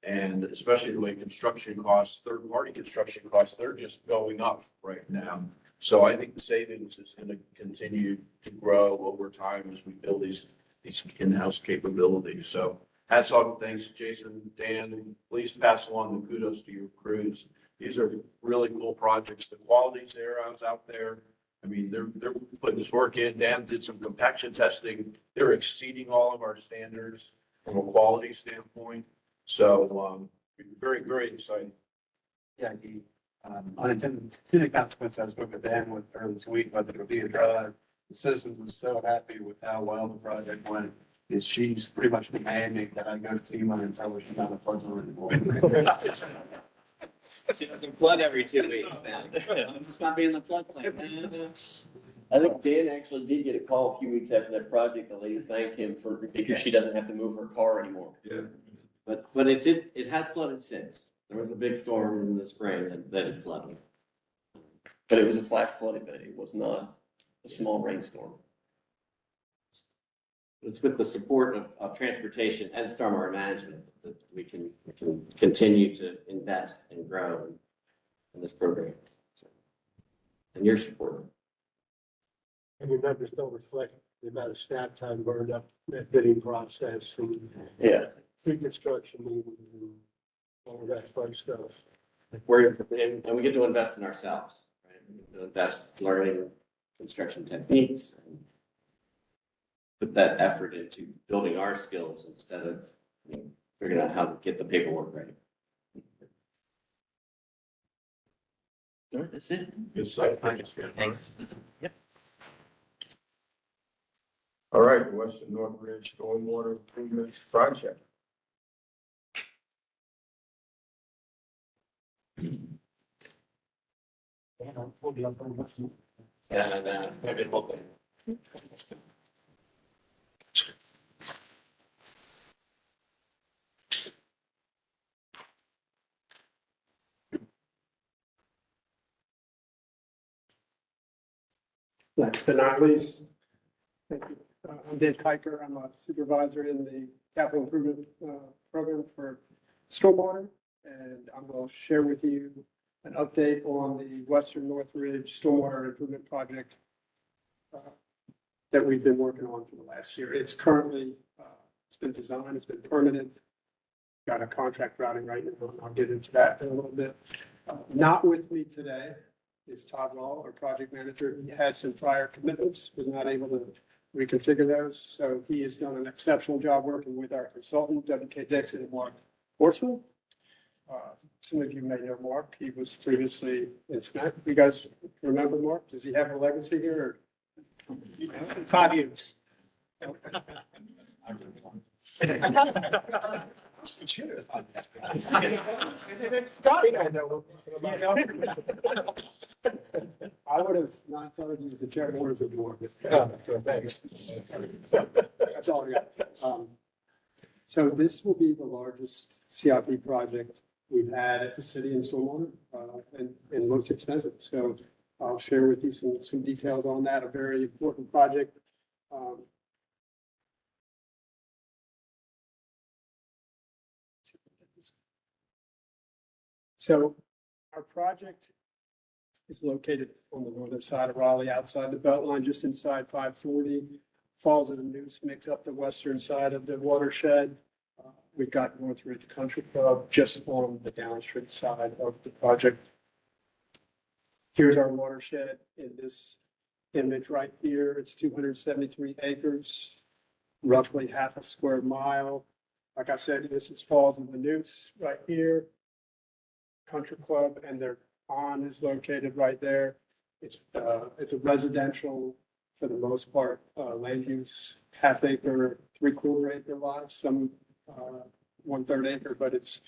And especially the way construction costs, third-party construction costs, they're just going up right now. So I think the savings is gonna continue to grow over time as we build these in-house capabilities. So hats off, thanks, Jason, Dan, please pass along the kudos to your crews. These are really cool projects. The quality's there. I was out there. I mean, they're putting this work in. Dan did some compaction testing. They're exceeding all of our standards from a quality standpoint. So, very, very exciting. Yeah, the unintended consequence I spoke with Dan with earlier this week, but it'll be a drive. The citizens was so happy with how well the project went. Is she's pretty much demanding that I go to FEMA and tell her she's not a flood zone anymore. She doesn't flood every 2 weeks now. It's not being the floodplain. I think Dan actually did get a call a few weeks after that project. The lady thanked him because she doesn't have to move her car anymore. Yeah. But it has flooded since. There was a big storm in the spring that it flooded. But it was a flash flood event. It was not a small rainstorm. It's with the support of transportation and stormwater management that we can continue to invest and grow in this program. And your support. And your numbers don't reflect the amount of staff time burned up in that bidding process and Yeah. pre-construction and all of that fun stuff. And we get to invest in ourselves, right? We get to invest learning construction techniques and put that effort into building our skills instead of, you know, figuring out how to get the paperwork ready. All right, that's it. Good site. Thanks. Thanks. All right, Western North Ridge Stormwater Improvements Project. Yeah, I've been hoping. Last but not least, thank you. I'm Dan Kiker. I'm a supervisor in the capital improvement program for stormwater. And I'm going to share with you an update on the Western North Ridge Stormwater Improvement Project that we've been working on for the last year. It's currently, it's been designed, it's been permitted. Got a contract routing right now, and I'll get into that in a little bit. Not with me today is Todd Wall, our project manager. He had some prior commitments, was not able to reconfigure those. So he has done an exceptional job working with our consultant, WK Dixon and Mark Hortzman. Some of you may know Mark. He was previously in SMAC. You guys remember Mark? Does he have a legacy here? 5 years. I would have not told you as a chairman of the board. Thanks. That's all I got. So this will be the largest CIP project we've had at the city in stormwater, and most expensive. So I'll share with you some details on that, a very important project. So our project is located on the northern side of Raleigh, outside the Beltline, just inside 540. Falls of the Neuse makes up the western side of the watershed. We've got Northridge Country Club just on the downstream side of the project. Here's our watershed in this image right here. It's 273 acres, roughly half a square mile. Like I said, this is Falls of the Neuse right here. Country Club and their pond is located right there. It's a residential, for the most part, land use, half acre, 3/4 acre lots, some 1/3 acre, but it's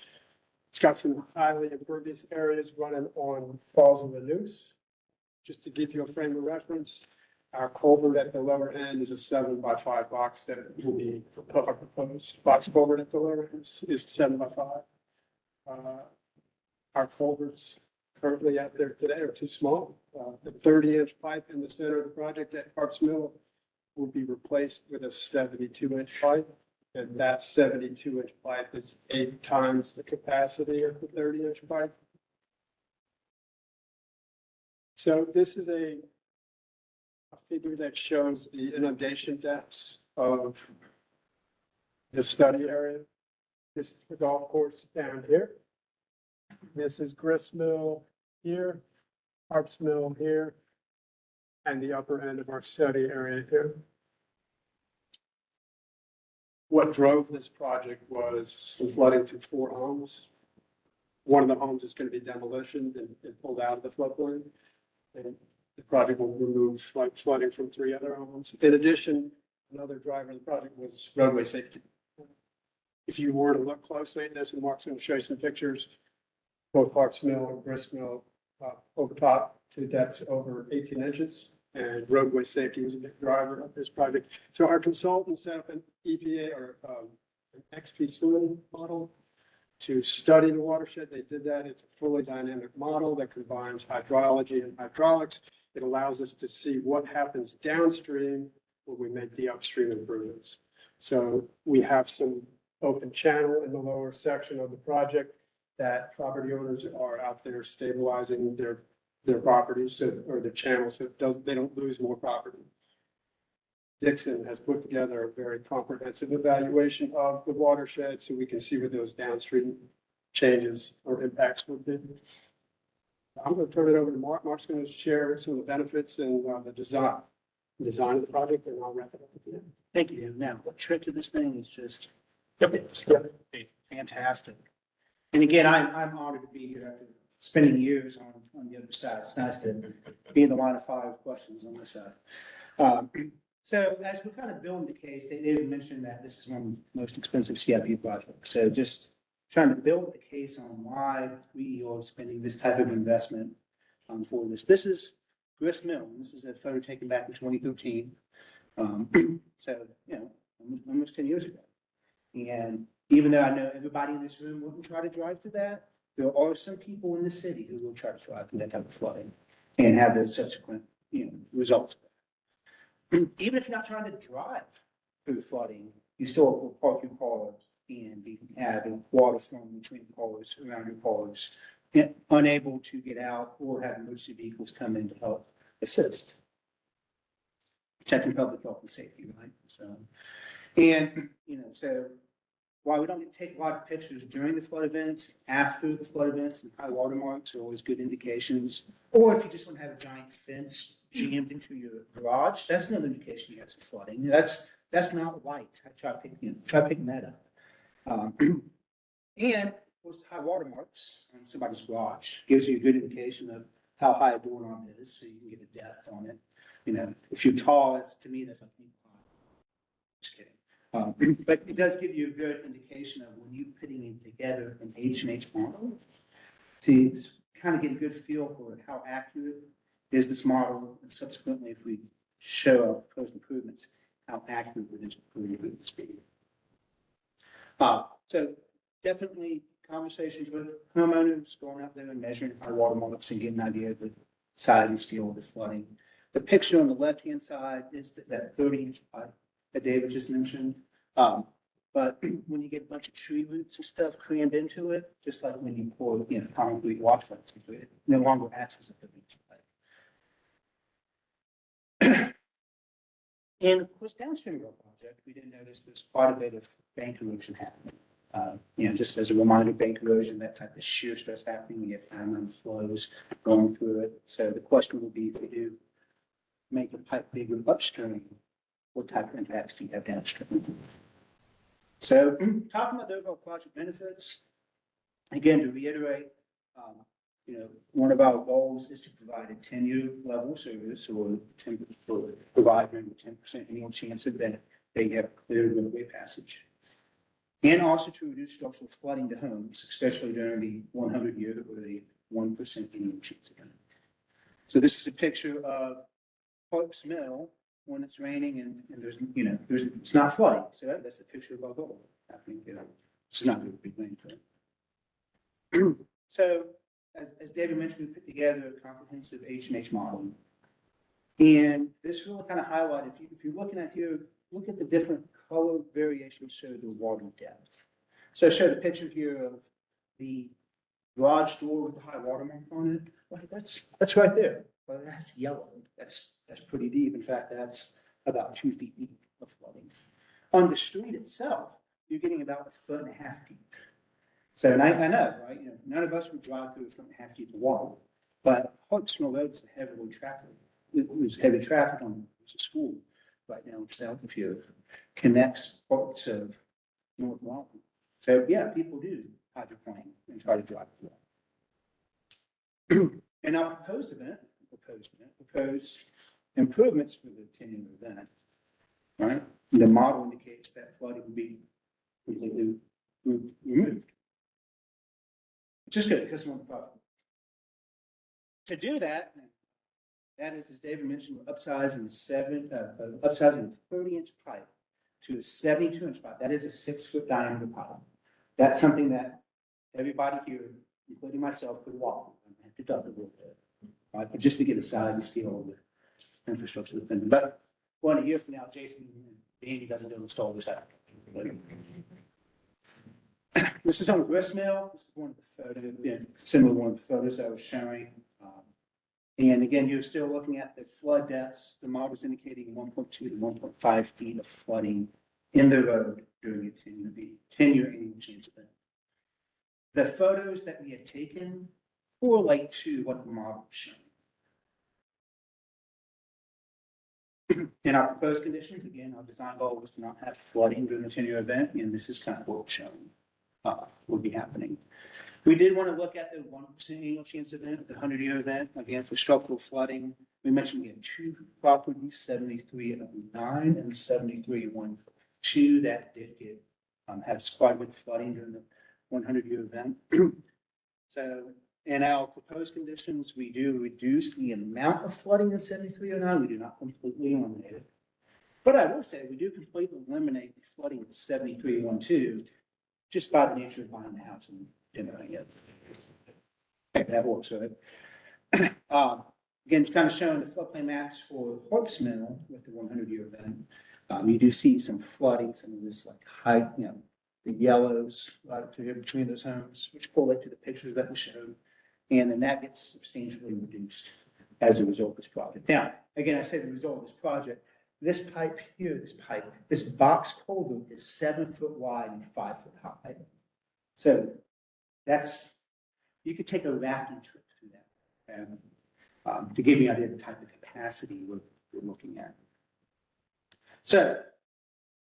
got some highly impervious areas running on Falls of the Neuse. Just to give you a frame of reference, our culvert at the lower end is a 7x5 box that will be our proposed box culvert at the lower end is 7x5. Our culverts currently out there today are too small. The 30-inch pipe in the center of the project at Harps Mill will be replaced with a 72-inch pipe. And that 72-inch pipe is 8 times the capacity of the 30-inch pipe. So this is a figure that shows the inundation depths of the study area. This is the golf course down here. This is Grist Mill here, Harps Mill here, and the upper end of our study area here. What drove this project was some flooding to 4 homes. One of the homes is going to be demolitioned and pulled out of the floodplain. And the project will remove flooding from 3 other homes. In addition, another driver of the project was roadway safety. If you were to look closely at this, and Mark's going to show you some pictures, both Harps Mill and Grist Mill over top to depths over 18 inches. And roadway safety was a big driver of this project. So our consultants have an EPA or an XP soil model to study the watershed. They did that. It's a fully dynamic model that combines hydrology and hydraulics. It allows us to see what happens downstream when we make the upstream improvements. So we have some open channel in the lower section of the project that property owners are out there stabilizing their properties, or the channel, so they don't lose more property. Dixon has put together a very comprehensive evaluation of the watershed, so we can see what those downstream changes or impacts would be. I'm going to turn it over to Mark. Mark's going to share some of the benefits and the design of the project, and I'll wrap it up at the end. Thank you. Now, the trick to this thing is just fantastic. And again, I'm honored to be here after spending years on the other side. It's nice to be in the line of 5 questions on this side. So as we're kind of building the case, they did mention that this is one of the most expensive CIP projects. So just trying to build the case on why we are spending this type of investment for this. This is Grist Mill. This is a photo taken back in 2013. So, almost 10 years ago. And even though I know everybody in this room wouldn't try to drive through that, there are some people in the city who will try to drive through that type of flooding and have those subsequent, results. Even if you're not trying to drive through flooding, you still will park your car and be having water flowing between cars, around your cars, and unable to get out or have emergency vehicles come in to help assist. Protecting public health and safety, right? So, and, so while we don't get to take a lot of pictures during the flood events, after the flood events and high water marks are always good indications. Or if you just want to have a giant fence jammed into your garage, that's another indication you had some flooding. That's not white. I try picking that up. And of course, high water marks on somebody's garage gives you a good indication of how high a doorknob is, so you can get a depth on it. If you're tall, to me, that's like, just kidding. But it does give you a good indication of when you're putting it together an H&H model to kind of get a good feel for how accurate is this model, and subsequently, if we show our proposed improvements, how accurate would this improvement be. So definitely conversations with homeowners, going out there and measuring high water marks and getting an idea of the size and scale of the flooding. The picture on the left-hand side is that 30-inch pipe that David just mentioned. But when you get a bunch of tree roots and stuff crammed into it, just like when you pour, concrete washouts into it, it no longer acts as a beach pipe. And of course, downstream of our project, we did notice there's quite a bit of bank erosion happening. Just as a reminder, bank erosion, that type of shear stress happening, we have time flows going through it. So the question will be, if we do make the pipe bigger upstream, what type of impacts do you have downstream? So talking about the overall project benefits, again, to reiterate, one of our goals is to provide a 10-year level service or provide them a 10% annual chance that they have clear roadway passage. And also to reduce structural flooding to homes, especially during the 100-year or the 1% annual chance event. So this is a picture of Parks Mill when it's raining and it's not flooding. So that's a picture of our goal happening here. It's not really big rain for it. So as David mentioned, we put together a comprehensive H&H model. And this really kind of highlighted, if you're looking at here, look at the different color variations show the water depth. So I showed a picture here of the garage door with the high water mark on it. Well, that's right there. Well, that's yellow. That's pretty deep. In fact, that's about 2 feet deep of flooding. On the street itself, you're getting about 1.5 feet deep. So, and I know, right? None of us would drive through 1.5 feet of water, but Hartsville Road is heavily traffic. There's heavy traffic on the school right now south of here, connects parts of North Raleigh. So yeah, people do hydroplane and try to drive through. And our proposed improvements for the 10-year event, right? The model indicates that flooding will be completely removed, which is good because we're on the property. To do that, that is, as David mentioned, we're upsizing a 30-inch pipe to a 72-inch pipe. That is a 6-foot diameter pipe. That's something that everybody here, including myself, could walk. I have to duck a little bit, right? But just to get a size and scale of the infrastructure of the thing. But 1 year from now, Jason and Danny doesn't install this out. This is on the grist mill. This is one of the photos, similar to one of the photos I was showing. And again, you're still looking at the flood depths. The model is indicating 1.2 to 1.5 feet of flooding in the road during a 10-year annual chance event. The photos that we have taken correlate to what the model is showing. In our proposed conditions, again, our design goal was to not have flooding during a 10-year event, and this is kind of what we're showing would be happening. We did want to look at the 1% annual chance event, the 100-year event, again, for structural flooding. We mentioned we had 2 properties, 7309 and 7312, that did get, have quite a bit of flooding during the 100-year event. So in our proposed conditions, we do reduce the amount of flooding in 7309. We do not completely eliminate it. But I will say we do completely eliminate the flooding in 7312 just by the nature of buying the house and that works, right? Again, it's kind of showing the floodplain maps for Harps Mill with the 100-year event. You do see some flooding, some of this like high, the yellows right here between those homes, which correlate to the pictures that we showed. And then that gets substantially reduced as a result of this project. Now, again, I say the result of this project, this pipe here, this box culvert is 7 foot wide and 5 foot high. So that's, you could take a rafting trip through that and to give you an idea of the type of capacity we're looking at. So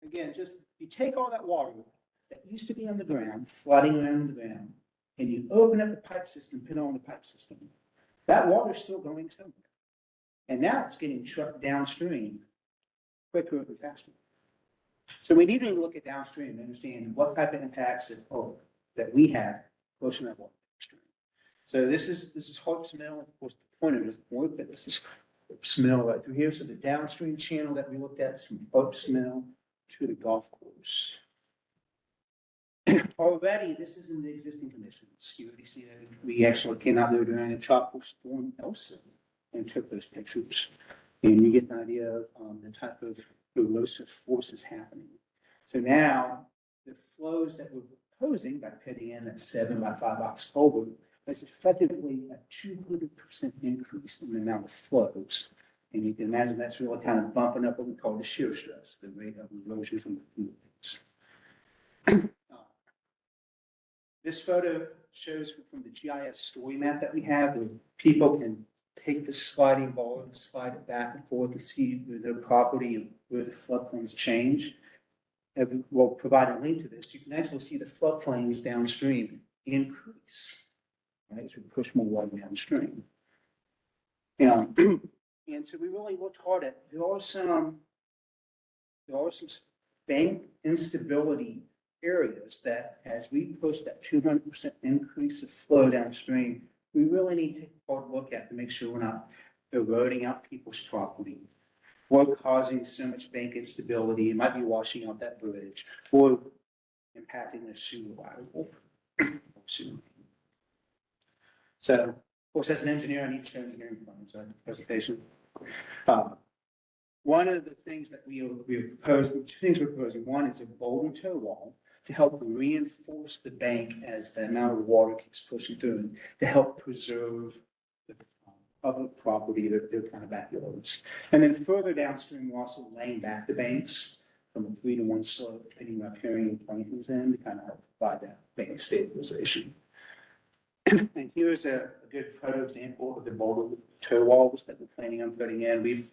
again, just you take all that water that used to be on the ground, flooding around the ground, and you open up the pipe system, put on the pipe system, that water is still going somewhere. And now it's getting trucked downstream quicker and faster. So we need to look at downstream and understand what type of impacts that we have close to that water stream. So this is Harps Mill. Of course, the pointer doesn't work, but this is Harps Mill right through here. So the downstream channel that we looked at is from Harps Mill to the golf course. Already, this is in the existing conditions. You already see that we actually came out there during a tropical storm Elsa and took those pictures. And you get an idea of the type of erosive forces happening. So now the flows that we're proposing by putting in that 7x5 culvert is effectively a 200% increase in the amount of flows. And you can imagine that's really kind of bumping up what we call the shear stress, the rate of erosion from the fluids. This photo shows from the GIS story map that we have, where people can take the sliding ball and slide it back and forth to see their property and where the floodplains change. And we'll provide a link to this. You can actually see the floodplains downstream increase, right, as we push more water downstream. And so we really looked hard at, there are some bank instability areas that as we push that 200% increase of flow downstream, we really need to take a hard look at to make sure we're not eroding out people's property or causing so much bank instability. It might be washing out that bridge or impacting the sewer lateral. So, of course, as an engineer, I need to show engineering plans, right? Presentation. One of the things that we proposed, two things we're proposing. One is a boulder toe wall to help reinforce the bank as the amount of water keeps pushing through, and to help preserve the public property, their kind of backyards. And then further downstream, we're also laying back the banks from a 3-to-1 slope, putting riparian plantings in to kind of help provide that bank stabilization. And here's a good photo example of the boulder toe walls that we're planning on putting in. We've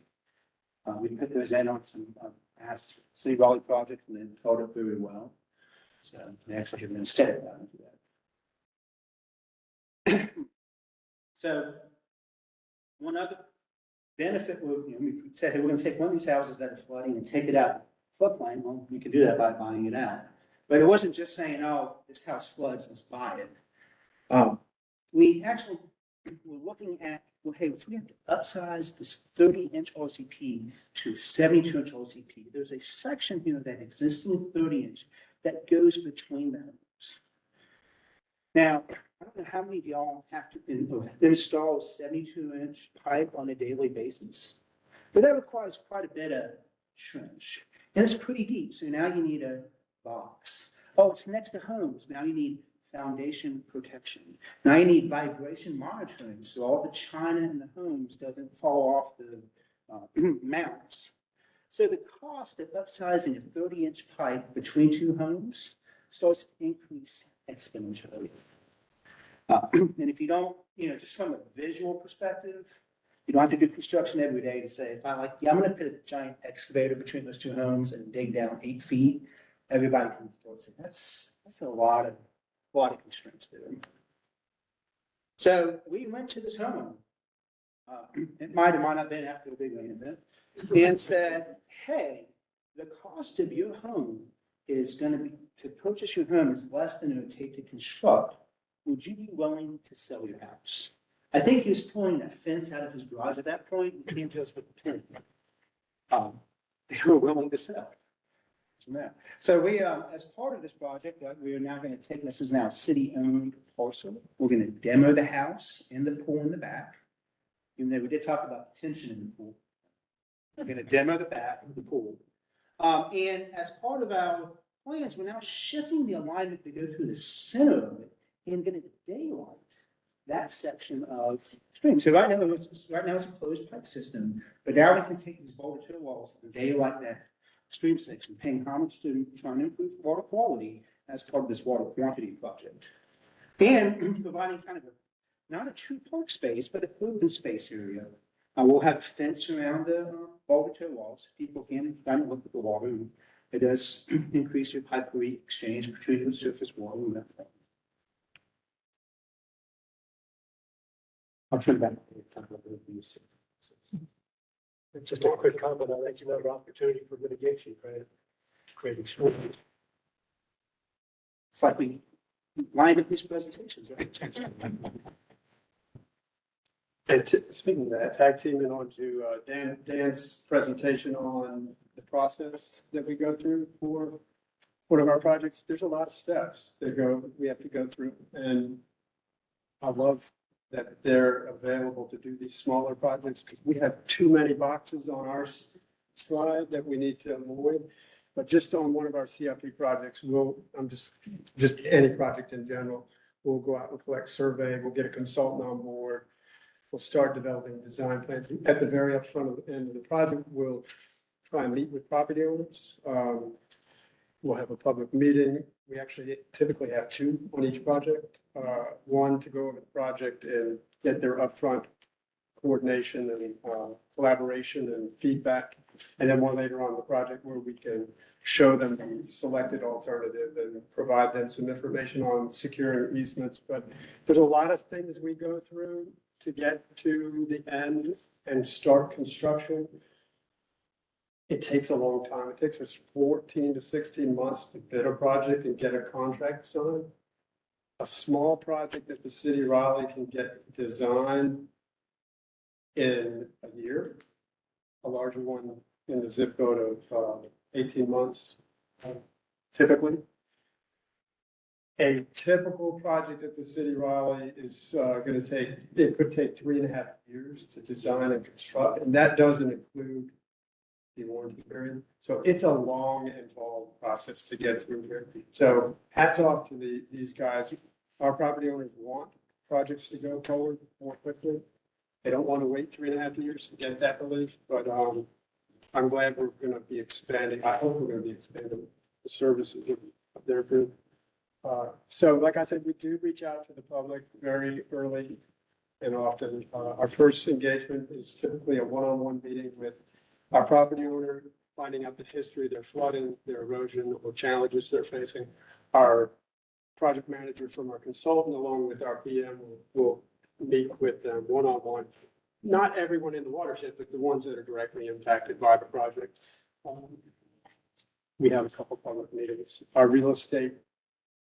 put those in on some past City Raleigh projects and they've held up very well. So they actually have been stepped down into that. So one other benefit, we said, hey, we're going to take one of these houses that are flooding and take it out floodplain. Well, we can do that by buying it out. But it wasn't just saying, oh, this house floods, let's buy it. We actually were looking at, well, hey, if we have to upsize this 30-inch RCP to 72-inch RCP, there's a section here that exists in 30-inch that goes between the homes. Now, I don't know how many of y'all have to install 72-inch pipe on a daily basis, but that requires quite a bit of trench. And it's pretty deep, so now you need a box. Oh, it's next to homes. Now you need foundation protection. Now you need vibration monitoring, so all the china in the homes doesn't fall off the mounts. So the cost of upsizing a 30-inch pipe between two homes starts to increase exponentially. And if you don't, just from a visual perspective, you don't have to do construction every day to say, if I like, yeah, I'm going to put a giant excavator between those two homes and dig down 8 feet. Everybody can say that's a lot of constraints there. So we went to this home. It might or might not have been after a big rain event, and said, hey, the cost of your home is going to be, to purchase your home is less than it would take to construct. Would you be willing to sell your house? I think he was pulling a fence out of his garage at that point and came to us with a pin. They were willing to sell. So we, as part of this project, we are now going to take, this is now city-owned parcel. We're going to demo the house and the pool in the back. Even though we did talk about tension in the pool. We're going to demo the back of the pool. And as part of our plans, we're now shifting the alignment to go through the center of it and going to daylight that section of stream. So right now it's a closed pipe system, but now we can take these boulder toe walls and daylight that stream section, paying homage to trying to improve water quality as part of this water quantity project. And providing kind of not a true park space, but an open space area. We'll have a fence around the boulder toe walls. People can kind of look at the water. It does increase your pipe exchange between the surface water and that thing. I'll turn back to the Just a quick comment. I'd like to know the opportunity for mitigation, creating storage. It's like we lined up these presentations, right? And speaking of that, tag teaming on to Dan's presentation on the process that we go through for one of our projects. There's a lot of steps that we have to go through, and I love that they're available to do these smaller projects because we have too many boxes on our slide that we need to avoid. But just on one of our CIP projects, just any project in general, we'll go out and collect survey, we'll get a consultant on board. We'll start developing design plans. At the very upfront of the end of the project, we'll try and meet with property owners. We'll have a public meeting. We actually typically have two on each project. One to go over the project and get their upfront coordination and collaboration and feedback. And then one later on in the project where we can show them the selected alternative and provide them some information on securing easements. But there's a lot of things we go through to get to the end and start construction. It takes a long time. It takes us 14 to 16 months to bid a project and get a contract signed. A small project that the city of Raleigh can get designed in a year, a larger one in the zip code of 18 months, typically. A typical project at the city of Raleigh is going to take, it could take 3.5 years to design and construct, and that doesn't include the warranty period. So it's a long, involved process to get through here. So hats off to these guys. Our property owners want projects to go forward more quickly. They don't want to wait 3.5 years to get that relief, but I'm glad we're going to be expanding. I hope we're going to be expanding the services of their group. So like I said, we do reach out to the public very early and often. Our first engagement is typically a one-on-one meeting with our property owner, finding out the history of their flooding, their erosion, or challenges they're facing. Our project manager from our consultant, along with our PM, will meet with them one-on-one. Not everyone in the watershed, but the ones that are directly impacted by the project. We have a couple public meetings. Our real estate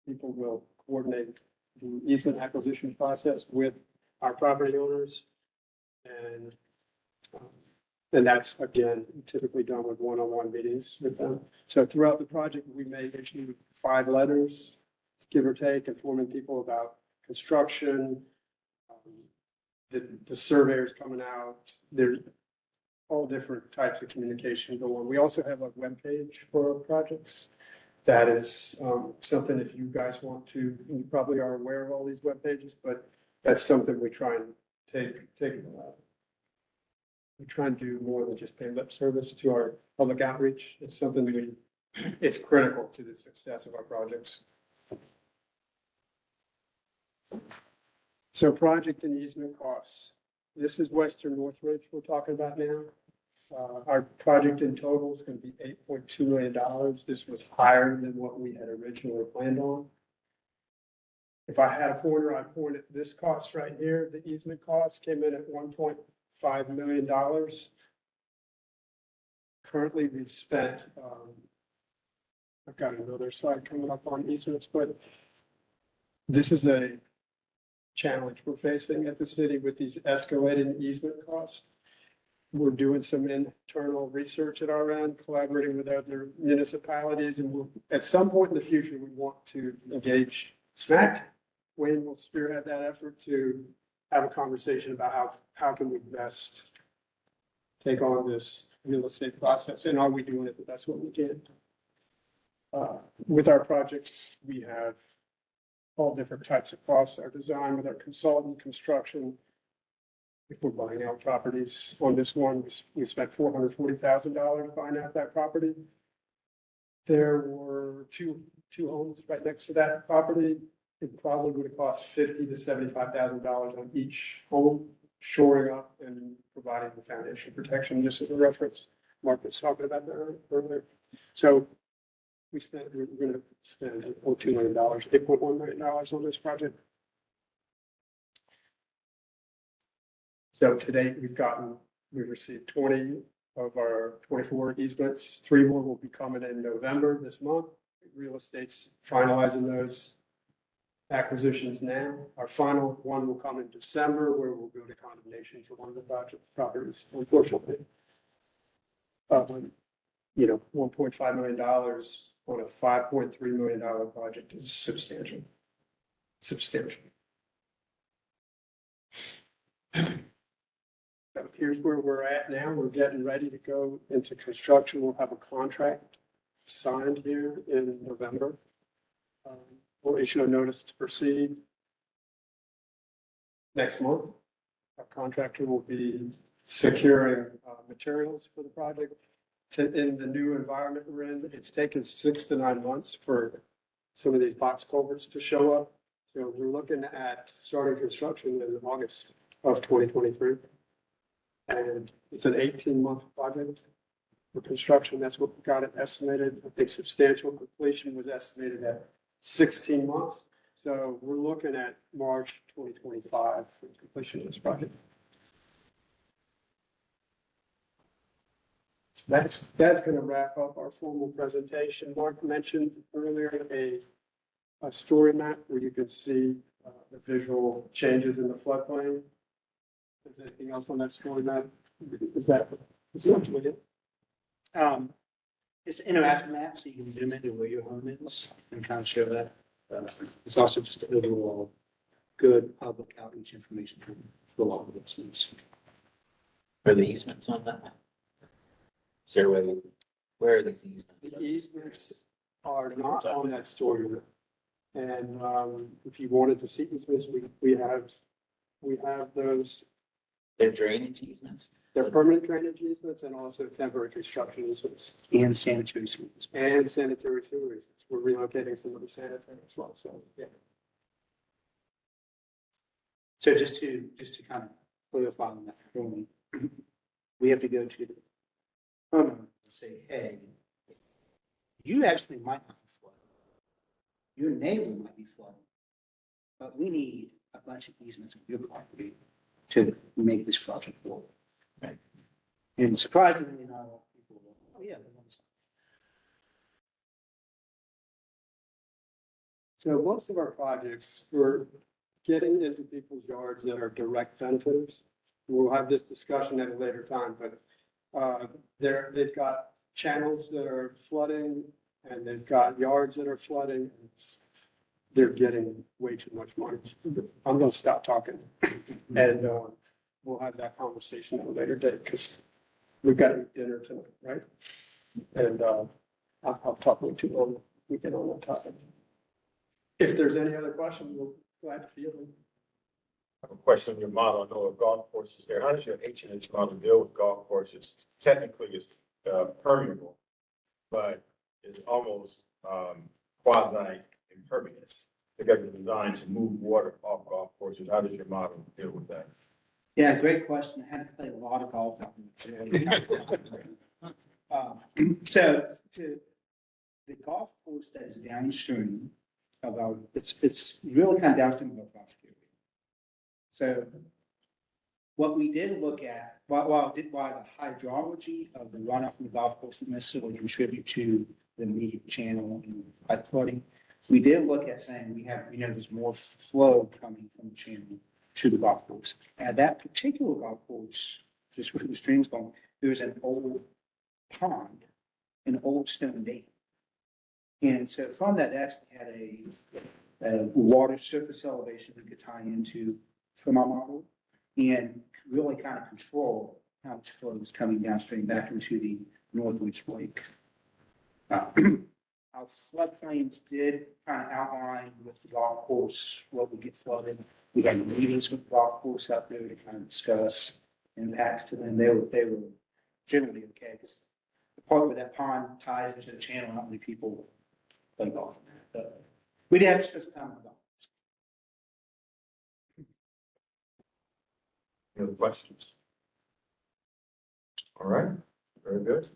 people will coordinate the easement acquisition process with our property owners. And that's, again, typically done with one-on-one meetings with them. So throughout the project, we may issue 5 letters, give or take, informing people about construction, the surveyors coming out. There's all different types of communication go on. We also have a webpage for our projects. That is something, if you guys want to, you probably are aware of all these web pages, but that's something we try and we try and do more than just pay lip service to our public outreach. It's something it's critical to the success of our projects. So project and easement costs. This is Western Northridge we're talking about now. Our project in total is going to be $8.2 million. This was higher than what we had originally planned on. If I had a pointer, I'd point at this cost right here. The easement cost came in at $1.5 million. Currently, we've spent, I've got another slide coming up on easements, but this is a challenge we're facing at the city with these escalating easement costs. We're doing some internal research at our end, collaborating with other municipalities, and we'll, at some point in the future, we want to engage SMAC. Wayne will spearhead that effort to have a conversation about how can we best take on this real estate process, and are we doing it the best way we can? With our projects, we have all different types of costs. Our design with our consultant, construction. If we're buying out properties on this one, we spent $440,000 buying out that property. There were two homes right next to that property. It probably would have cost $50,000 to $75,000 on each home, shoring up and providing the foundation protection, just as a reference. Mark was talking about that earlier. So we're going to spend $8.2 million, $8.1 million on this project. So to date, we've received 20 of our 24 easements. 3 more will be coming in November this month. Real estate's finalizing those acquisitions now. Our final one will come in December, where we'll go to condemnation for one of the project properties, unfortunately. $1.5 million on a $5.3 million project is substantial. Substantial. Here's where we're at now. We're getting ready to go into construction. We'll have a contract signed here in November. We'll issue a notice to proceed next month. Our contractor will be securing materials for the project. In the new environment we're in, it's taken 6 to 9 months for some of these box culverts to show up. So we're looking at starting construction in August of 2023. And it's an 18-month project for construction. That's what we got it estimated. I think substantial completion was estimated at 16 months. So we're looking at March 2025 for completion of this project. So that's going to wrap up our formal presentation. Mark mentioned earlier a story map where you can see the visual changes in the floodplain. Is there anything else on that story map? Is that essentially it? It's an interactive map, so you can zoom into where your home is and kind of show that. It's also just an overall good public outreach information tool for a lot of listeners. Are the easements on that? Is there a way, where are these easements? The easements are not on that story map. And if you wanted to see easements, we have those. They're drainage easements? They're permanent drainage easements and also temporary construction easements. And sanitary sewers. And sanitary sewer easements. We're relocating some of the sanitary as well, so, yeah. So just to kind of clarify on that for me, we have to go to the homeowner and say, hey, you actually might not be flooding. Your neighbor might be flooding. But we need a bunch of easements on your property to make this project work. Right. And surprisingly, not all people will, oh yeah. So most of our projects, we're getting into people's yards that are direct benefiters. We'll have this discussion at a later time, but they've got channels that are flooding and they've got yards that are flooding. They're getting way too much money. I'm going to stop talking and we'll have that conversation at a later date because we've got to eat dinner tonight, right? And I'll talk way too long. We get on that topic. If there's any other questions, we'll glad to field them. I have a question on your model. I know a golf course is there. How does your H&H model deal with golf courses? Technically, it's permeable, but it's almost quasi impervious. They got the design to move water off golf courses. How does your model deal with that? Yeah, great question. I had to play a lot of golf out in so the golf course that is downstream of our, it's really kind of downstream of our project area. So what we did look at, while the hydrology of the runoff from the golf course didn't necessarily contribute to the immediate channel and pipe flooding, we did look at saying there's more flow coming from the channel to the golf course. At that particular golf course, just where the stream's going, there was an old pond, an old stone dam. And so from that, they actually had a water surface elevation we could tie into from our model and really kind of control how much flow was coming downstream back into the Northwoods Lake. Our floodplains did kind of outline with the golf course what would get flooded. We had meetings with the golf course out there to kind of discuss impacts to them. They were generally okay because the part where that pond ties into the channel, not many people play golf. We did have to spend some time on golf. Any other questions? All right, very good.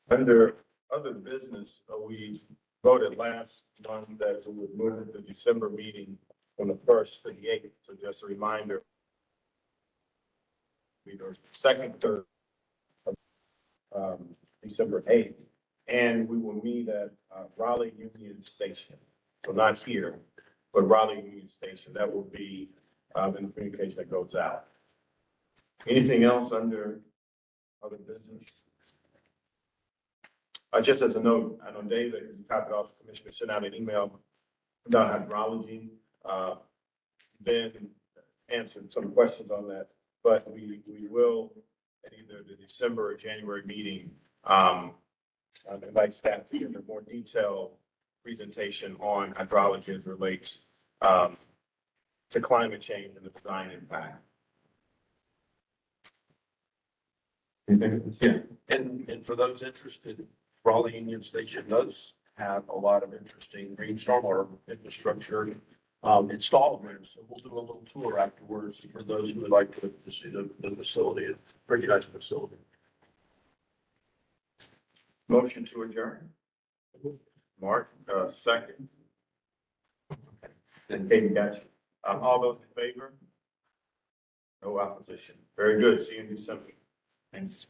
Under other business, we voted last month that we would move the December meeting from the 1st to the 8th. So just a reminder, we are second, third, December 8th. And we will meet at Raleigh Union Station. So not here, but Raleigh Union Station. That will be in the communication that goes out. Anything else under other business? Just as a note, I know David, who copied off the commissioner, sent out an email about hydrology. Ben answered some questions on that, but we will at either the December or January meeting, I'd like staff to give a more detailed presentation on hydrology as it relates to climate change and the design impact. Yeah, and for those interested, Raleigh Union Station does have a lot of interesting green stormwater infrastructure installed there. So we'll do a little tour afterwards for those who would like to see the facility. It's a pretty nice facility. Motion to adjourn. Mark, second. And Katie got you. All those in favor? No opposition. Very good. See you in December. Thanks.